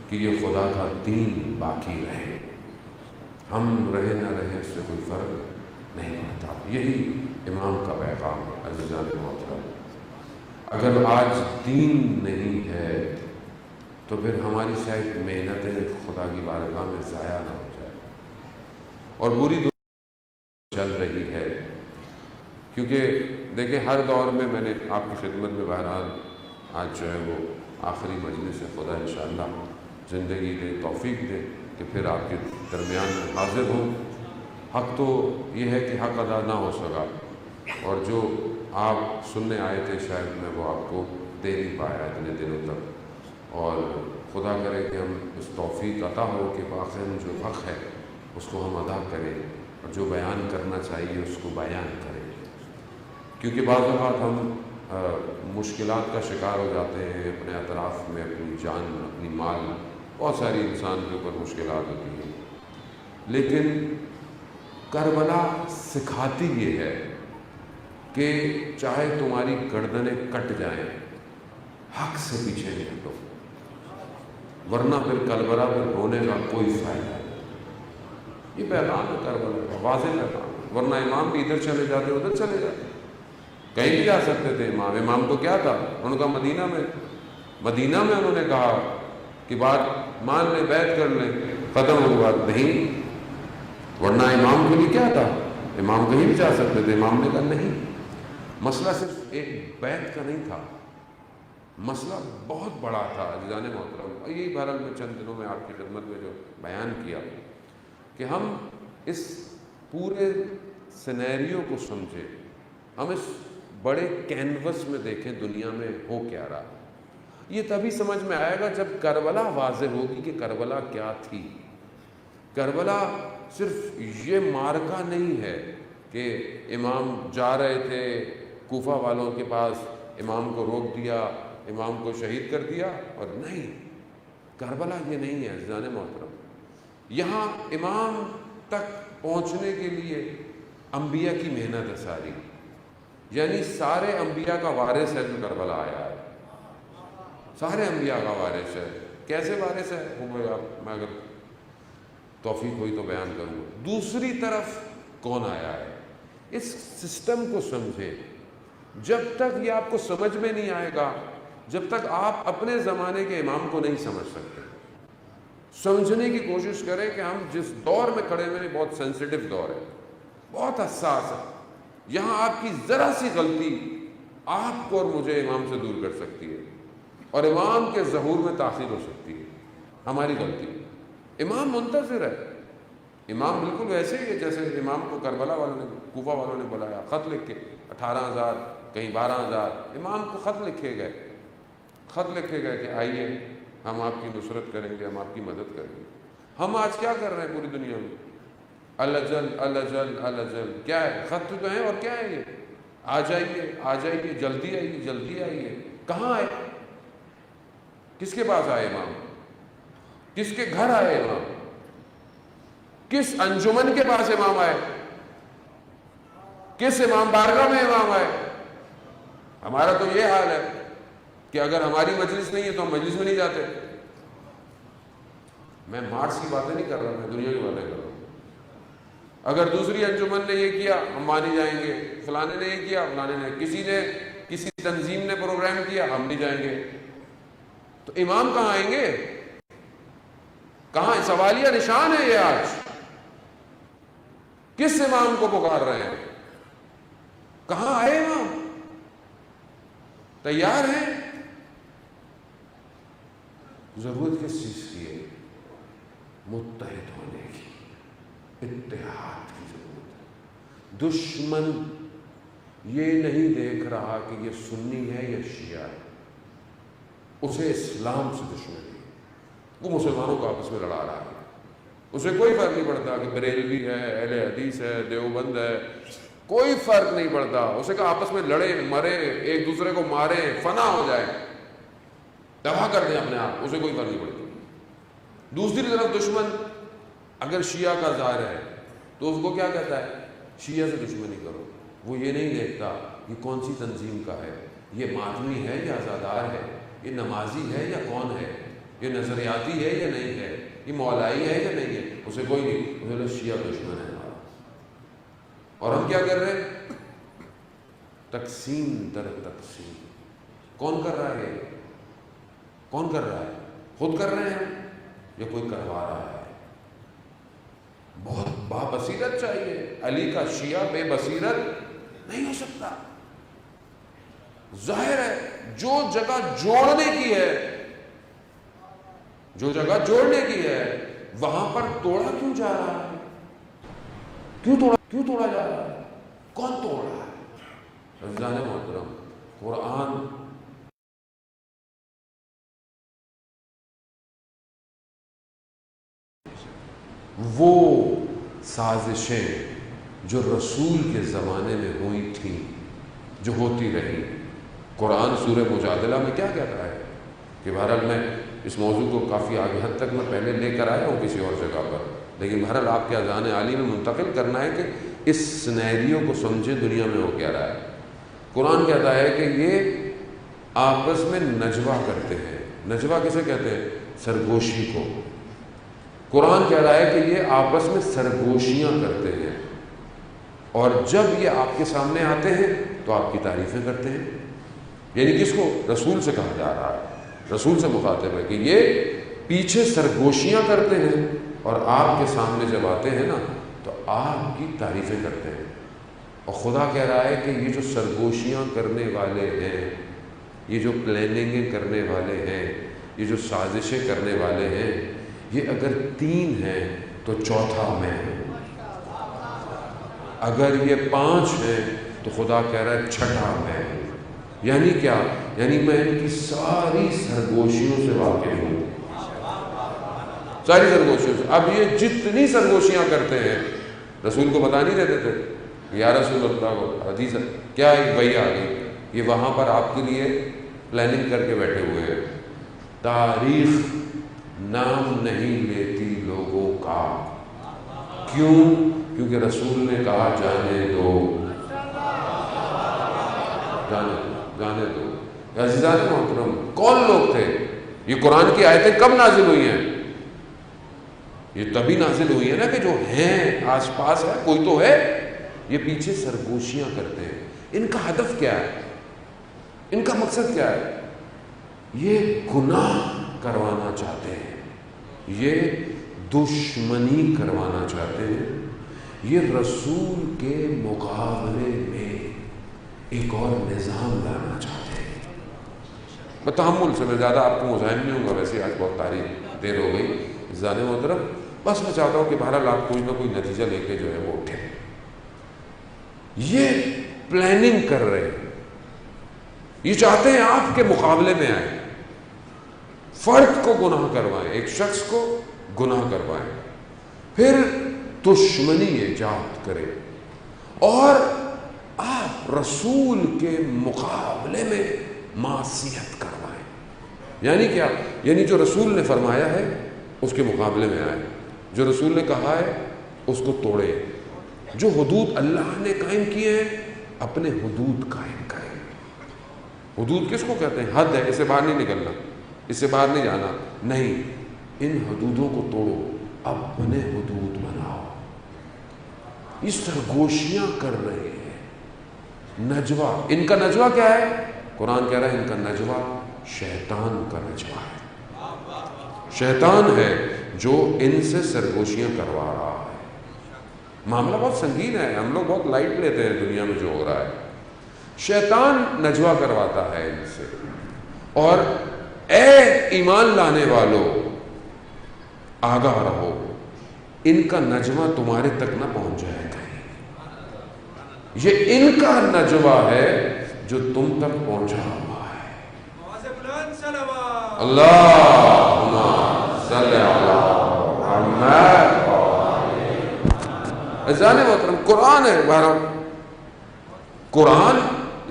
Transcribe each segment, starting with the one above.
کہ یہ خدا کا دین باقی رہے، ہم رہے نہ رہے اس سے کوئی فرق نہیں پڑتا۔ یہی امام کا پیغام ہے عزیزان محترم۔ اگر آج دین نہیں ہے تو پھر ہماری شاید محنتیں خدا کی بارگاہ میں ضائع نہ ہو جائے، اور بری دنیا چل رہی ہے۔ کیونکہ دیکھیں ہر دور میں نے آپ کی خدمت میں بہرحال آج جو ہے وہ آخری مجلس ہے، خدا انشاءاللہ زندگی دے، توفیق دے کہ پھر آپ کے درمیان میں حاضر ہوں۔ حق تو یہ ہے کہ حق ادا نہ ہو سکا، اور جو آپ سننے آئے تھے شاید میں وہ آپ کو دے نہیں پایا اتنے دنوں تک، اور خدا کرے کہ ہم اس توفیق عطا ہو کہ واقعاً جو حق ہے اس کو ہم ادا کریں، اور جو بیان کرنا چاہیے اس کو بیان کریں۔ کیونکہ بعض اوقات ہم مشکلات کا شکار ہو جاتے ہیں، اپنے اطراف میں اپنی جان، اپنی مال، بہت ساری انسان کے اوپر مشکلات ہوتی ہیں، لیکن کربلا سکھاتی یہ ہے کہ چاہے تمہاری گردنیں کٹ جائیں، حق سے پیچھے نہیں ہٹو، ورنہ پھر کربلا پہ رونے کا کوئی فائدہ نہیں۔ یہ پیغام ہے کربلا کا، واضح پیغام، ورنہ امام بھی ادھر چلے جاتے ادھر چلے جاتے، کہیں بھی جا سکتے تھے۔ امام کو کیا تھا، انہوں کا مدینہ میں انہوں نے کہا کہ بات مان لیں، بیعت کر لیں، ختم ہو بات نہیں، ورنہ امام کے لیے کیا تھا، امام کہیں بھی جا سکتے تھے، امام نے کہا نہیں۔ مسئلہ صرف ایک بیعت کا نہیں تھا، مسئلہ بہت بڑا تھا عزیزان محترم۔ اور یہی بہرحال میں چند دنوں میں آپ کی خدمت میں جو بیان کیا کہ ہم اس پورے سینیریو کو سمجھیں، ہم اس بڑے کینوس میں دیکھیں دنیا میں ہو کیا رہا۔ یہ تبھی سمجھ میں آئے گا جب کربلا واضح ہوگی کہ کربلا کیا تھی۔ کربلا صرف یہ مارکا نہیں ہے کہ امام جا رہے تھے کوفہ والوں کے پاس، امام کو روک دیا، امام کو شہید کر دیا، اور نہیں، کربلا یہ نہیں ہے عزیزان محترم۔ یہاں امام تک پہنچنے کے لیے انبیاء کی محنت ہے ساری، یعنی سارے انبیاء کا وارث ہے جو کربلا آیا ہے، سارے انبیاء کا وارث ہے۔ کیسے وارث ہے وہ میں اگر توفیق ہوئی تو بیان کروں گا۔ دوسری طرف کون آیا ہے، اس سسٹم کو سمجھے۔ جب تک یہ آپ کو سمجھ میں نہیں آئے گا، جب تک آپ اپنے زمانے کے امام کو نہیں سمجھ سکتے۔ سمجھنے کی کوشش کریں کہ ہم جس دور میں کھڑے ہوئے ہیں بہت سینسیٹیو دور ہے، بہت حساس ہے، یہاں آپ کی ذرا سی غلطی آپ کو اور مجھے امام سے دور کر سکتی ہے، اور امام کے ظہور میں تاخیر ہو سکتی ہے ہماری غلطی۔ امام منتظر ہے، امام بالکل ویسے ہی ہے جیسے امام کو کربلا والوں نے، کوفہ والوں نے بلایا، خط لکھ کے 18,000 کہیں 12,000 امام کو خط لکھے گئے کہ آئیے ہم آپ کی نصرت کریں گے، ہم آپ کی مدد کریں گے۔ ہم آج کیا کر رہے ہیں پوری دنیا میں؟ الجل الجل الجل، کیا ہے؟ خط تو ہیں، اور کیا ہے یہ؟ آ جائیے، جلدی آئیے۔ کہاں آئے؟ کس کے پاس آئے امام؟ کس کے گھر آئے امام؟ کس انجمن کے پاس امام آئے؟ کس امام بارگاہ میں امام آئے؟ ہمارا تو یہ حال ہے کہ اگر ہماری مجلس نہیں ہے تو ہم مجلس میں نہیں جاتے۔ میں مارس کی باتیں نہیں کر رہا، میں دنیا کی باتیں کر رہا ہوں۔ اگر دوسری انجمن نے یہ کیا ہم مانے جائیں گے، فلانے نے یہ کیا، فلانے نے، کسی تنظیم نے پروگرام کیا ہم نہیں جائیں گے۔ تو امام کہاں آئیں گے؟ کہاں؟ سوالیہ نشان ہے یہ آج۔ کس امام کو پکار رہے ہیں؟ کہاں آئے امام؟ تیار ہیں؟ ضرورت کس چیز کی ہے؟ متحد ہونے کی، اتحاد کی ضرورت ہے۔ دشمن یہ نہیں دیکھ رہا کہ یہ سنی ہے یا شیعہ ہے، اسے اسلام سے دشمنی ہے، وہ مسلمانوں کو آپس میں لڑا رہا ہے، اسے کوئی فرق نہیں پڑتا کہ بریلوی ہے، اہل حدیث ہے، دیوبند ہے، کوئی فرق نہیں پڑتا، اسے کہ آپس میں لڑے مرے، ایک دوسرے کو مارے، فنا ہو جائے، تباہ کر دیں اپنے آپ، اسے کوئی فرق نہیں پڑتا۔ دوسری طرف دشمن اگر شیعہ کا ظاہر ہے تو اس کو کیا کہتا ہے؟ شیعہ سے دشمنی کرو۔ وہ یہ نہیں دیکھتا یہ کون سی تنظیم کا ہے، یہ ماتمی ہے یا عزادار ہے، یہ نمازی ہے یا کون ہے، یہ نظریاتی ہے یا نہیں ہے، یہ مولائی ہے یا نہیں ہے، اسے کوئی نہیں، اسے لوگ شیعہ دشمن ہے ہمارا۔ اور ہم کیا کر رہے ہیں؟ تقسیم در تقسیم۔ کون کر رہا ہے؟ کون کر رہا ہے؟ خود کر رہے ہیں یا کوئی کروا رہا ہے؟ بہت بابصیرت چاہیے۔ علی کا شیعہ بے بصیرت نہیں ہو سکتا۔ ظاہر ہے جو جگہ جوڑنے کی ہے، جو جگہ جوڑنے کی ہے وہاں پر توڑا کیوں جا رہا ہے؟ کیوں توڑا جا رہا ہے؟ کون توڑ رہا ہے؟ عزیزان محترم، قرآن وہ سازشیں جو رسول کے زمانے میں ہوئی تھیں، جو ہوتی رہی، قرآن سورہ مجادلہ میں کیا کہتا ہے کہ بہرحال میں اس موضوع کو کافی آگے حد تک میں پہلے لے کر آیا ہوں کسی اور جگہ پر، لیکن بہرحال آپ کے اذان عالی میں منتقل کرنا ہے کہ اس سینیریو کو سمجھے دنیا میں ہو کیا رہا ہے۔ قرآن کہتا ہے کہ یہ آپس میں نجوہ کرتے ہیں۔ نجوہ کسے کہتے ہیں؟ سرگوشی کو۔ قرآن کہہ رہا ہے کہ یہ آپس میں سرگوشیاں کرتے ہیں، اور جب یہ آپ کے سامنے آتے ہیں تو آپ کی تعریفیں کرتے ہیں۔ یعنی کس کو؟ رسول سے کہا جا رہا ہے، رسول سے مخاطب ہے کہ یہ پیچھے سرگوشیاں کرتے ہیں اور آپ کے سامنے جب آتے ہیں نا تو آپ کی تعریفیں کرتے ہیں۔ اور خدا کہہ رہا ہے کہ یہ جو سرگوشیاں کرنے والے ہیں، یہ جو پلاننگیں کرنے والے ہیں، یہ جو سازشیں کرنے والے ہیں، یہ اگر 3 ہیں تو چوتھا میں ہے، اگر یہ 5 ہیں تو خدا کہہ رہا ہے چھٹا میں ہے۔ یعنی کیا؟ یعنی میں ان کی ساری سرگوشیوں سے واقف ہوں، ساری سرگوشیوں سے۔ اب یہ جتنی سرگوشیاں کرتے ہیں رسول کو بتا نہیں دیتے تھے یا رسول اللہ کو حدیث کیا ایک بھائی آ گئی، یہ وہاں پر آپ کے لیے پلاننگ کر کے بیٹھے ہوئے ہیں، تاریخ نام نہیں لیتی لوگوں کا۔ کیوں؟ کیونکہ رسول نے کہا جانے دو، جانے دو۔ عزیزان محترم، کون لوگ تھے؟ یہ قرآن کی آیتیں کب نازل ہوئی ہیں؟ یہ تبھی نازل ہوئی ہے نا کہ جو ہیں آس پاس ہے، کوئی تو ہے، یہ پیچھے سرگوشیاں کرتے ہیں۔ ان کا ہدف کیا ہے؟ ان کا مقصد کیا ہے؟ یہ گناہ کروانا چاہتے ہیں، یہ دشمنی کروانا چاہتے ہیں، یہ رسول کے مقابلے میں ایک اور نظام لانا چاہتے ہیں۔ میں تحمل سے میں زیادہ آپ کو مزاحم نہیں ہوں گا، ویسے آج بہت تاریخ دیر ہو گئی عزیزان محترم، بس میں چاہتا ہوں کہ بہرحال آپ کوئی نہ کوئی نتیجہ لے کے جو ہے وہ اٹھیں۔ یہ پلاننگ کر رہے ہیں، یہ چاہتے ہیں آپ کے مقابلے میں آئیں، فرد کو گناہ کروائیں، ایک شخص کو گناہ کروائیں، پھر دشمنی ایجاد کریں اور آپ رسول کے مقابلے میں معصیت کروائیں۔ یعنی کیا؟ یعنی جو رسول نے فرمایا ہے اس کے مقابلے میں آئے، جو رسول نے کہا ہے اس کو توڑے، جو حدود اللہ نے قائم کیے ہیں اپنے حدود قائم کریں۔ حدود کس کو کہتے ہیں؟ حد ہے، اس سے باہر نہیں نکلنا، اس سے باہر نہیں جانا، نہیں، ان حدودوں کو توڑو، اپنے حدود بناؤ۔ یہ سرگوشیاں کر رہے ہیں، نجوہ۔ ان کا نجوہ کیا ہے؟ قرآن کہہ رہا ہے ان کا نجوہ شیطان کا نجوہ ہے، شیطان ہے جو ان سے سرگوشیاں کروا رہا ہے۔ معاملہ بہت سنگین ہے، ہم لوگ بہت لائٹ لیتے ہیں دنیا میں جو ہو رہا ہے۔ شیطان نجوہ کرواتا ہے ان سے، اور اے ایمان لانے والوں آگاہ رہو، ان کا نجوہ تمہارے تک نہ پہنچ جائے گا، یہ ان کا نجوہ ہے جو تم تک پہنچا ہوا ہے۔ اللہم صلی علی محمد۔ عزیزان محترم، قرآن ہے، بہرحال قرآن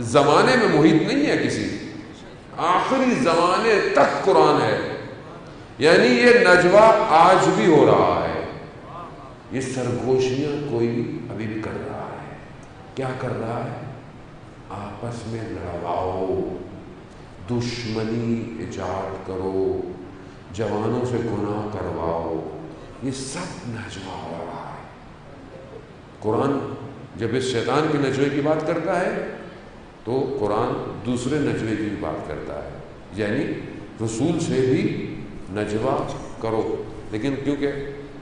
زمانے میں محیط نہیں ہے کسی، آخری زمانے تک قرآن ہے، یعنی یہ نجوہ آج بھی ہو رہا ہے، یہ سرگوشیاں کوئی ابھی بھی کر رہا ہے۔ کیا کر رہا ہے؟ آپس میں لڑاؤ، دشمنی ایجاد کرو، جوانوں سے گناہ کرواؤ، یہ سب نجوا ہو رہا ہے۔ قرآن جب اس شیطان کے نجوے کی بات کرتا ہے تو قرآن دوسرے نجوے کی بھی بات کرتا ہے، یعنی رسول سے بھی نجوا کرو۔ لیکن کیونکہ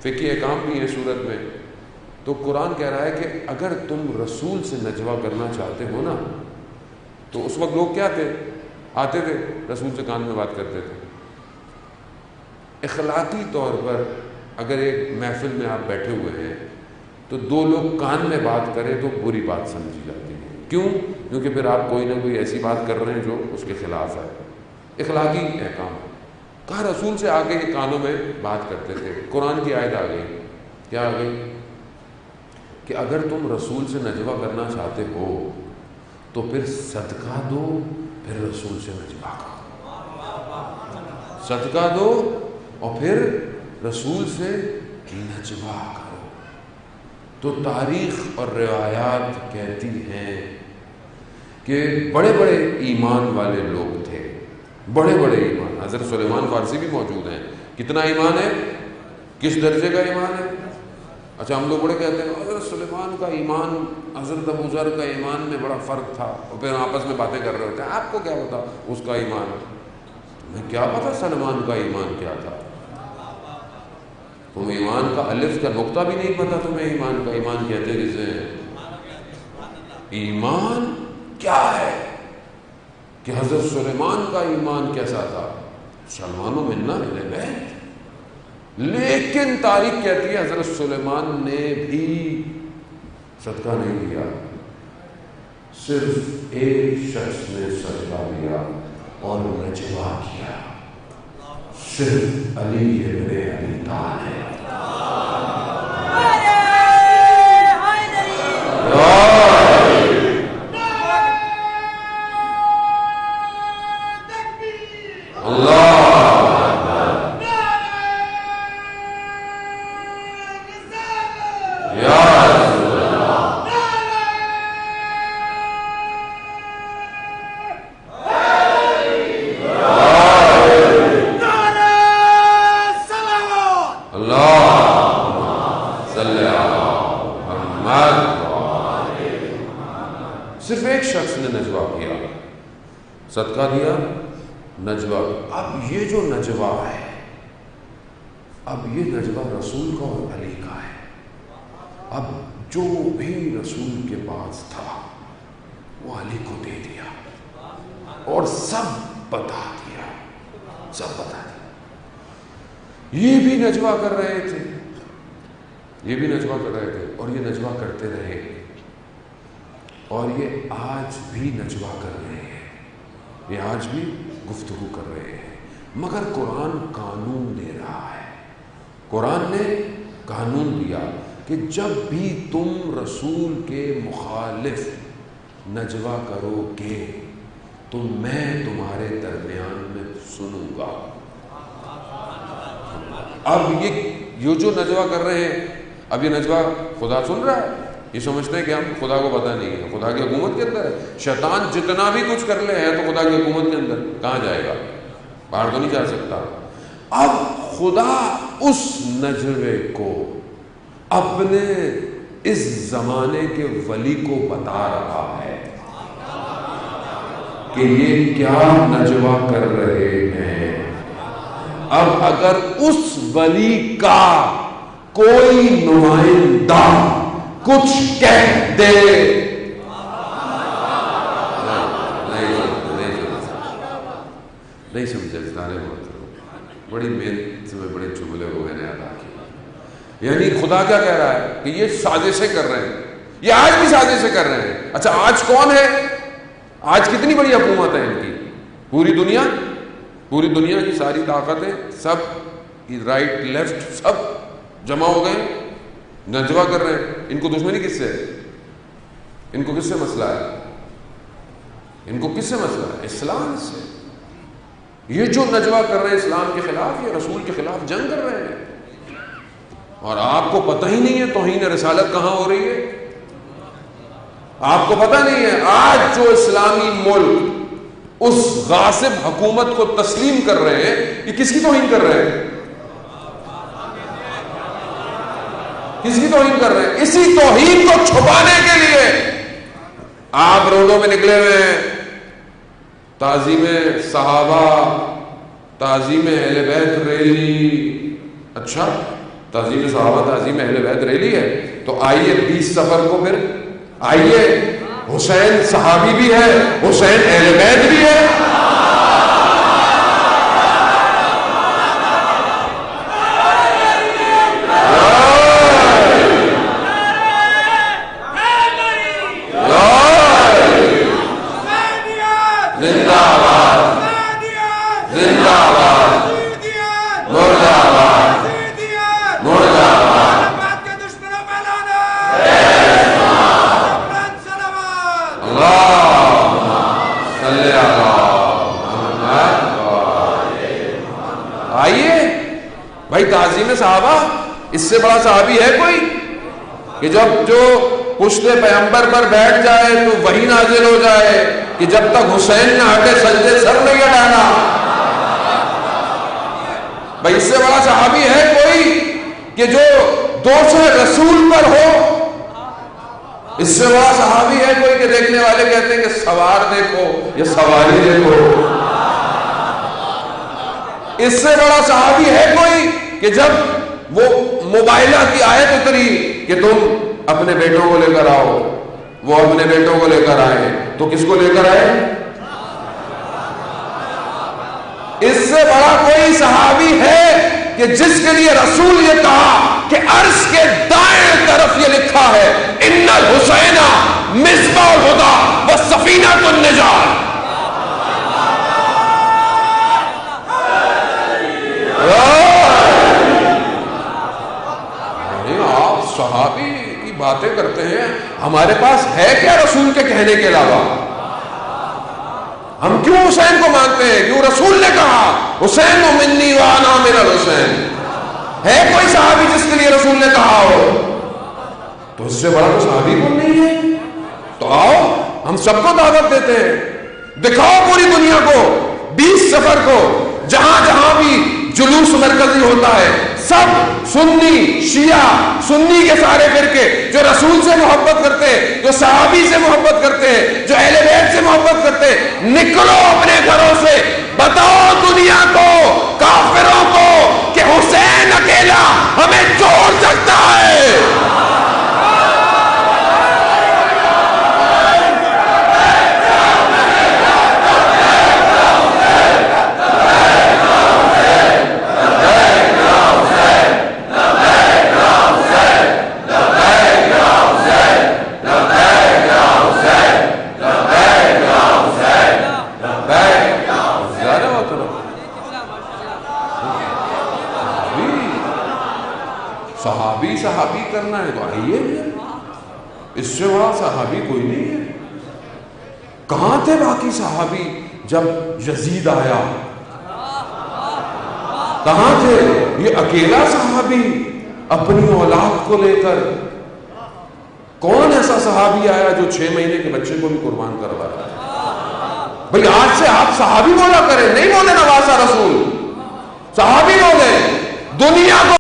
فقہی احکام بھی ہے صورت میں، تو قرآن کہہ رہا ہے کہ اگر تم رسول سے نجوا کرنا چاہتے ہو نا، تو اس وقت لوگ کیا تھے، آتے تھے رسول سے کان میں بات کرتے تھے۔ اخلاقی طور پر اگر ایک محفل میں آپ بیٹھے ہوئے ہیں تو دو لوگ کان میں بات کریں تو بری بات سمجھی جاتی ہے۔ کیوں؟ کیونکہ پھر آپ کوئی نہ کوئی ایسی بات کر رہے ہیں جو اس کے خلاف ہے۔ اخلاقی احکام کہا رسول سے آگے کے کانوں میں بات کرتے تھے۔ قرآن کی آیت آ گئی، کیا آ گئی؟ کہ اگر تم رسول سے نجوا کرنا چاہتے ہو تو پھر صدقہ دو، پھر رسول سے نجوا کرو۔ صدقہ دو اور پھر رسول سے نجوا کرو۔ تو تاریخ اور روایات کہتی ہیں کہ بڑے بڑے ایمان والے لوگ تھے، بڑے بڑے ایمان۔ حضرت سلیمان فارسی بھی موجود ہیں۔ کتنا ایمان ہے؟ کس درجے کا ایمان ہے؟ اچھا ہم لوگ بڑے کہتے ہیں حضرت سلیمان کا ایمان حضرت ابو ذر کا ایمان میں بڑا فرق تھا، اور پھر آپس میں باتیں کر رہے ہوتے ہیں آپ کو کیا پتا اس کا ایمان، تمہیں کیا پتا سلمان کا ایمان کیا تھا؟ تم ایمان کا الف کا نقطہ بھی نہیں پتا تمہیں ایمان کا، ایمان کہتے کسے ہیں؟ ایمان کیا ہے کہ حضرت سلیمان کا ایمان کیسا تھا؟ سلمان و منا ملے گئے، لیکن تاریخ کہتی ہے حضرت سلیمان نے بھی صدقہ نہیں دیا، صرف ایک شخص نے صدقہ دیا اور نجوا کیا، صرف علی ابن ابی طالب۔ صرف ایک شخص نے نجوا کیا، صدقہ دیا، نجوا۔ اب یہ جو نجوا ہے، اب یہ نجوا رسول کا اور علی کا ہے۔ اب جو بھی رسول کے پاس تھا وہ علی کو دے دیا اور سب بتا دیا، سب بتا دیا۔ یہ بھی نجوا کر رہے تھے، یہ بھی نجوا کر رہے تھے، اور یہ نجوا کرتے رہے، اور یہ آج بھی نجوا کر رہے ہیں، یہ آج بھی گفتگو کر رہے ہیں۔ مگر قرآن قانون دے رہا ہے، قرآن نے قانون دیا کہ جب بھی تم رسول کے مخالف نجوا کرو گے تو میں تمہارے درمیان میں سنوں گا۔ اب یہ جو نجوا کر رہے ہیں، اب یہ نجوا خدا سن رہا ہے، یہ سمجھتے ہیں کہ ہم خدا کو پتہ نہیں ہے، خدا کی حکومت کے اندر ہے۔ شیطان جتنا بھی کچھ کر لے ہے تو خدا کی حکومت کے اندر کہاں جائے گا؟ باہر تو نہیں جا سکتا۔ اب خدا اس نجوے کو اپنے اس زمانے کے ولی کو بتا رہا ہے کہ یہ کیا نجوا کر رہے ہیں۔ اب اگر اس ولی کا کوئی نمائندہ کچھ کہہ دے، نہیں سمجھے سارے بڑی محنت سے بڑے جملے کو میں نے ادا کیا۔ یعنی خدا کیا کہہ رہا ہے کہ یہ سازشیں کر رہے ہیں، یہ آج بھی سازشیں کر رہے ہیں۔ اچھا آج کون ہے؟ آج کتنی بڑی حکومت ہے ان کی؟ پوری دنیا کی ساری طاقتیں سب رائٹ لیفٹ سب جمع ہو گئے، نجوا کر رہے ہیں۔ ان کو دشمنی کس سے؟ ان کو کس سے مسئلہ ہے؟ ان کو کس سے مسئلہ ہے؟ اسلام سے۔ یہ جو نجوا کر رہے ہیں اسلام کے خلاف، یہ رسول کے خلاف جنگ کر رہے ہیں، اور آپ کو پتہ ہی نہیں ہے توہین رسالت کہاں ہو رہی ہے، آپ کو پتہ نہیں ہے۔ آج جو اسلامی ملک اس غاصب حکومت کو تسلیم کر رہے ہیں، یہ کس کی توہین کر رہے ہیں؟ کس کی توہین کر رہے ہیں؟ اسی توہین کو چھپانے کے لیے آپ روڈوں میں نکلے ہوئے ہیں، تعظیم صحابہ، تعظیم اہل بیت ریلی. اچھا، تعظیم صحابہ، تعظیم اہل بیت ریلی ہے، تو آئیے 20 سفر کو پھر آئیے، حسین صحابی بھی ہے، حسین اہل بیت بھی ہے. صحابہ، اس سے بڑا صحابی ہے کوئی کہ جب جو پشت پیغمبر پر بیٹھ جائے تو وہی نازل ہو جائے کہ جب تک حسین نہ ہٹے سجدے سر نہیں ہٹانا؟ بھائی اس سے بڑا صحابی ہے کوئی کہ جو دوست رسول پر ہو؟ اس سے بڑا صحابی ہے کوئی کہ دیکھنے والے کہتے ہیں کہ سوار دیکھو یا سواری دیکھو؟ اس سے بڑا صحابی ہے کوئی کہ جب وہ موبائلہ کی آیت اتری کہ تم اپنے بیٹوں کو لے کر آؤ، وہ اپنے بیٹوں کو لے کر آئے، تو کس کو لے کر آئے؟ اس سے بڑا کوئی صحابی ہے کہ جس کے لیے رسول یہ کہا کہ عرش کے دائیں طرف یہ لکھا ہے ان الحسین مصباح الہدی و سفینہ النجات؟ صحابی کی باتیں کرتے ہیں، ہمارے پاس ہے کیا رسول کے کہنے کے علاوہ؟ ہم کیوں حسین کو مانتے ہیں؟ کیوں رسول نے کہا حسین منی وانا من الحسین؟ ہے کوئی صحابی جس کے لیے رسول نے کہا ہو؟ تو اس سے بڑا تو صحابی کون نہیں ہے؟ تو آؤ ہم سب کو دعوت دیتے ہیں، دکھاؤ پوری دنیا کو 20 سفر کو، جہاں جہاں بھی جلوس مرکزی ہوتا ہے، سب سنی شیعہ، سنی کے سارے فرقے جو رسول سے محبت کرتے ہیں، جو صحابی سے محبت کرتے ہیں، جو اہل بیت سے محبت کرتے ہیں، نکلو اپنے گھروں سے، بتاؤ دنیا کو، کافروں کو کہ حسین اکیلا ہمیں چھوڑ سکتا ہے. صحابی کرنا ہے تو آئیے، اس سے بڑا صحابی کوئی نہیں ہے. کہاں تھے باقی صحابی جب یزید آیا؟ کہاں تھے؟ یہ اکیلا صحابی اپنی اولاد کو لے کر. کون ایسا صحابی آیا جو 6 مہینے کے بچے کو بھی قربان کروا رہا ہے؟ بھئی آج سے آپ صحابی بولا کریں، نہیں بولے نواسہ رسول، صحابی بولے. دنیا کو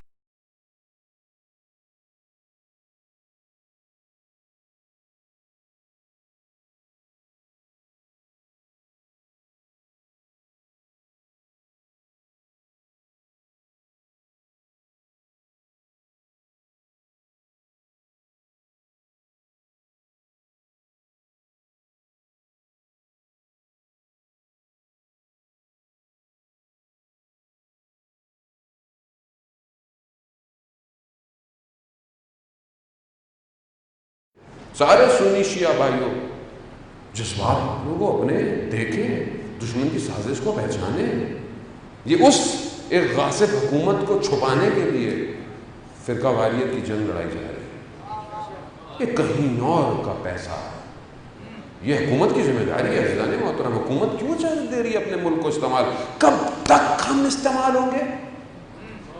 سارے سنی شیعہ بھائیوں، جذبات لوگوں اپنے دیکھیں، دشمن کی سازش کو پہچانیں. یہ اس ایک غاصب حکومت کو چھپانے کے لیے فرقہ واریت کی جنگ لڑائی جا رہی ہے. یہ کہیں اور کا پیسہ ہے. یہ حکومت کی ذمہ داری ہے. عزیزان محترم، حکومت کیوں چاہے دے رہی ہے اپنے ملک کو استعمال؟ کب تک ہم استعمال ہوں گے؟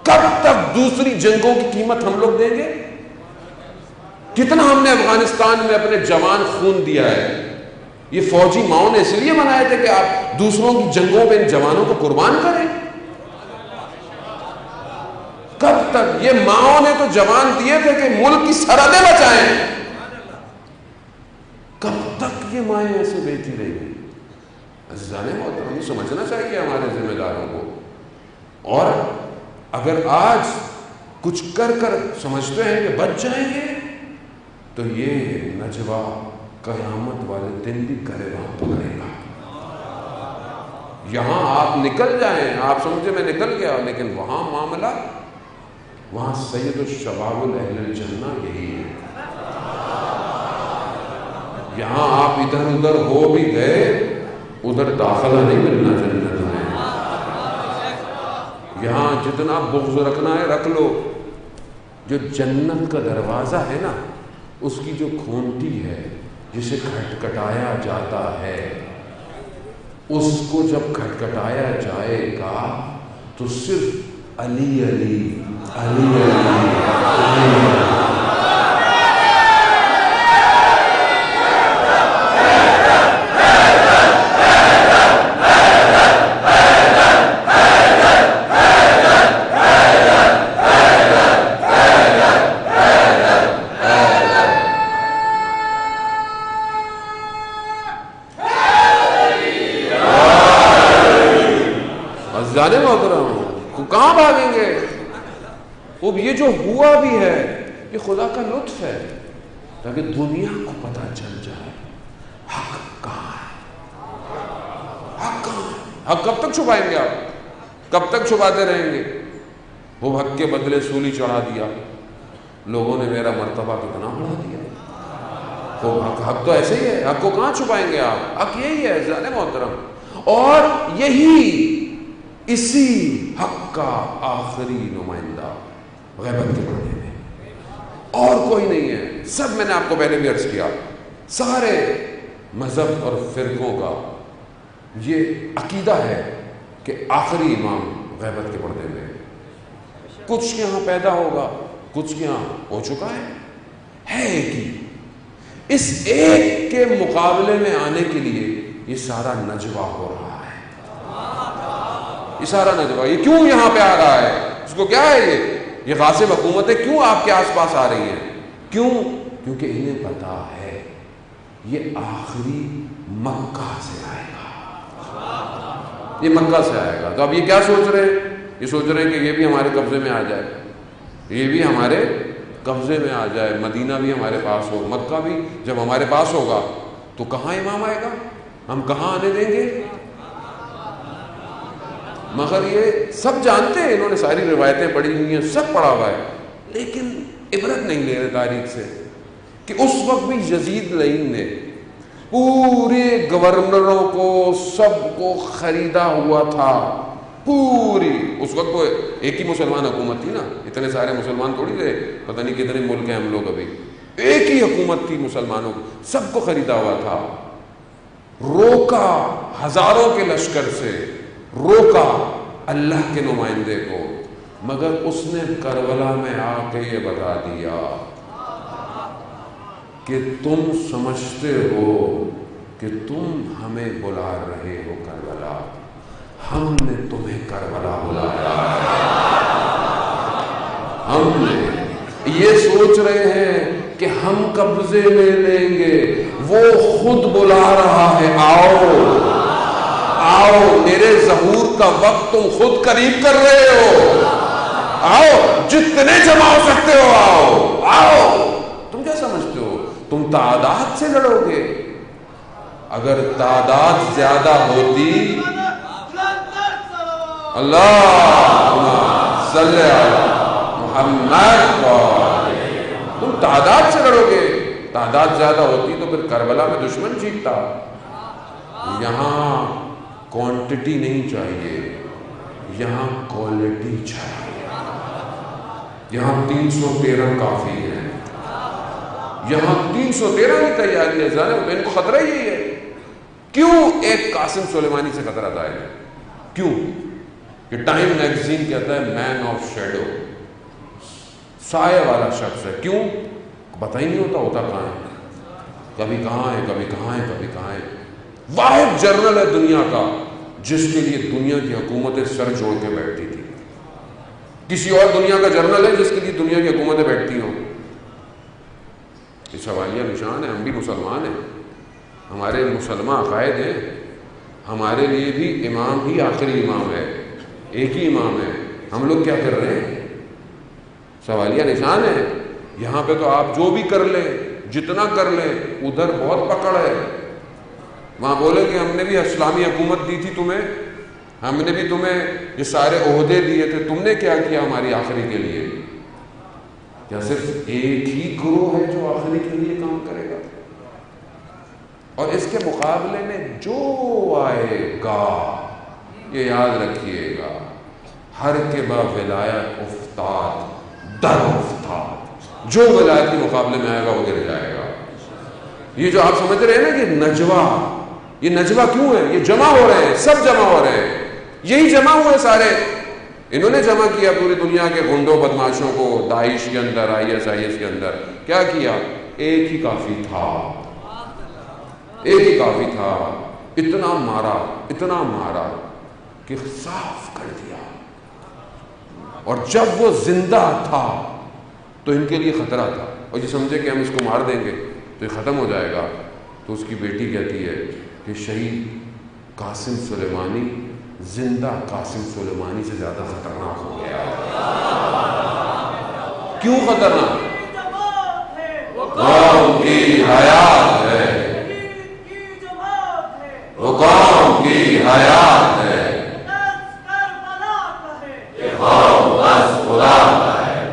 کب تک دوسری جنگوں کی قیمت ہم لوگ دیں گے؟ کتنا ہم نے افغانستان میں اپنے جوان خون دیا ہے، یہ فوجی ماؤں نے اس لیے بنائے تھے کہ آپ دوسروں کی جنگوں میں ان جوانوں کو قربان کریں؟ کب تک؟ یہ ماؤں نے تو جوان دیے تھے کہ ملک کی سرحدیں بچائیں. کب تک یہ مائیں ایسے بیٹھی رہی ہیں؟ عزیزان محترم، سمجھنا چاہیے ہمارے ذمہ داروں کو. اور اگر آج کچھ کر سمجھتے ہیں کہ بچ جائیں گے تو یہ نجوا قیامت والے دن بھی گریباں پکڑے گا. یہاں آپ نکل جائیں، آپ سمجھے میں نکل گیا، لیکن وہاں معاملہ، وہاں سید الشباب اہل الجنہ یہی ہے. یہاں آپ ادھر ادھر ہو بھی گئے، ادھر داخلہ نہیں ملنا جنت میں. یہاں جتنا بغض رکھنا ہے رکھ لو. جو جنت کا دروازہ ہے نا، اس کی جو کھونٹی ہے جسے کھٹکھٹایا جاتا ہے، اس کو جب کھٹکھٹایا جائے گا تو صرف علی علی علی علی علی. جانے محترم کہاں بھاگیں گے؟ اب یہ جو ہوا بھی ہے یہ خدا کا لطف ہے تاکہ دنیا کو پتہ چل جائے حق کہاں ہے. حق کہاں ہے؟ حق کب تک چھپائیں گے آپ؟ کب تک چھپاتے رہیں گے؟ وہ حق کے بدلے سولی چڑھا دیا، لوگوں نے میرا مرتبہ کتنا بڑھا دیا. تو حق تو ایسے ہی ہے، حق کو کہاں چھپائیں گے آپ؟ حق یہی ہے جانے محترم. اور یہی اسی حق کا آخری نمائندہ غیبت کے پردے میں اور کوئی نہیں ہے. سب میں نے آپ کو پہلے بھی عرض کیا، سارے مذہب اور فرقوں کا یہ عقیدہ ہے کہ آخری امام غیبت کے پردے میں. کچھ کے یہاں پیدا ہوگا، کچھ کے یہاں ہو چکا ہے ایک ہی. اس ایک کے مقابلے میں آنے کے لیے یہ سارا نجوا ہو رہا ہے. یہ سارا نجوا یہ کیوں یہاں پہ آ رہا ہے؟ اس کو کیا ہے؟ یہ غاصب حکومتیں کیوں آپ کے آس پاس آ رہی ہیں؟ کیوں؟ کیونکہ انہیں پتا ہے یہ آخری مکہ سے آئے گا. یہ مکہ سے آئے گا. تو اب یہ کیا سوچ رہے ہیں؟ یہ سوچ رہے ہیں کہ یہ بھی ہمارے قبضے میں آ جائے، یہ بھی ہمارے قبضے میں آ جائے، مدینہ بھی ہمارے پاس ہو، مکہ بھی جب ہمارے پاس ہوگا تو کہاں امام آئے گا؟ ہم کہاں آنے دیں گے؟ مگر یہ سب جانتے ہیں، انہوں نے ساری روایتیں پڑھی ہوئی ہیں، سب پڑھا ہوا ہے، لیکن عبرت نہیں لے رہے تاریخ سے کہ اس وقت بھی یزید لعین نے پورے گورنروں کو سب کو خریدا ہوا تھا. پوری اس وقت تو ایک ہی مسلمان حکومت تھی نا، اتنے سارے مسلمان تھوڑی تھے، پتہ نہیں کتنے ملک ہیں ہم لوگ. ابھی ایک ہی حکومت تھی مسلمانوں کو، سب کو خریدا ہوا تھا. روکا ہزاروں کے لشکر سے، روکا اللہ کے نمائندے کو، مگر اس نے کربلا میں آ کے یہ بتا دیا کہ تم سمجھتے ہو کہ تم ہمیں بلا رہے ہو کربلا، ہم نے تمہیں کربلا بلایا. ہم نے یہ سوچ رہے ہیں کہ ہم قبضے میں لیں گے، وہ خود بلا رہا ہے، آؤ آؤ، میرے ظہور کا وقت تم خود قریب کر رہے ہو، آؤ جتنے جمع ہو سکتے ہو آؤ آؤ. تم کیا سمجھتے ہو تم تعداد سے لڑو گے؟ اگر تعداد زیادہ ہوتی، اللہ صلی علی محمد، تم تعداد سے لڑو گے. تعداد زیادہ ہوتی تو پھر کربلا میں دشمن جیتتا. یہاں کوانٹٹی نہیں چاہیے، یہاں کوالٹی چاہیے. یہاں 313 کافی ہے، یہاں 313 کی تیاری ہے. ظاہر ان کو خطرہ یہی ہے. کیوں ایک قاسم سلیمانی سے خطرہ تھا؟ کیوں؟ کہ ٹائم میگزین کہتا ہے مین آف شیڈو، سایہ والا شخص ہے. کیوں؟ پتہ ہی نہیں ہوتا کہاں ہے، کبھی کہاں ہے، کبھی کہاں ہے، کبھی کہاں ہے. واحد جرنل ہے دنیا کا جس کے لیے دنیا کی حکومتیں سر جوڑ کے بیٹھتی تھی. کسی اور دنیا کا جرنل ہے جس کے لیے دنیا کی حکومتیں بیٹھتی ہوں؟ یہ سوالیہ نشان ہے. ہم بھی مسلمان ہیں, ہمارے مسلمان عقائد ہیں, ہمارے لیے بھی امام ہی آخری امام ہے, ایک ہی امام ہے. ہم لوگ کیا کر رہے ہیں؟ سوالیہ نشان ہے. یہاں پہ تو آپ جو بھی کر لیں, جتنا کر لیں, ادھر بہت پکڑ ہے. وہاں بولے کہ ہم نے بھی اسلامی حکومت دی تھی تمہیں, ہم نے بھی تمہیں یہ سارے عہدے دیے تھے, تم نے کیا کیا ہماری آخری کے لیے؟ کیا صرف ایک ہی گروہ ہے جو آخری کے لیے کام کرے گا؟ اور اس کے مقابلے میں جو آئے گا, یہ یاد رکھیے گا, ہر کے با ولایت افتاد در افتاد. جو ولایت کے مقابلے میں آئے گا وہ گر جائے گا. یہ جو آپ سمجھ رہے ہیں نا کہ نجوہ, یہ نجوہ کیوں ہے؟ یہ جمع ہو رہے ہیں, سب جمع ہو رہے ہیں. یہی جمع ہوئے سارے. انہوں نے جمع کیا پوری دنیا کے گنڈوں بدماشوں کو داعش کے اندر, IS کے اندر. کیا کیا؟ ایک ہی کافی تھا, ایک ہی کافی تھا. اتنا مارا کہ صاف کر دیا. اور جب وہ زندہ تھا تو ان کے لیے خطرہ تھا, اور یہ سمجھے کہ ہم اس کو مار دیں گے تو یہ ختم ہو جائے گا. تو اس کی بیٹی کہتی ہے کہ شہید قاسم سلیمانی زندہ قاسم سلیمانی سے زیادہ خطرناک ہو گیا. کیوں خطرناک؟ قوم کی حیات ہے, وہ قوم کی حیات ہے. یہ قوم بس خدا کا ہے,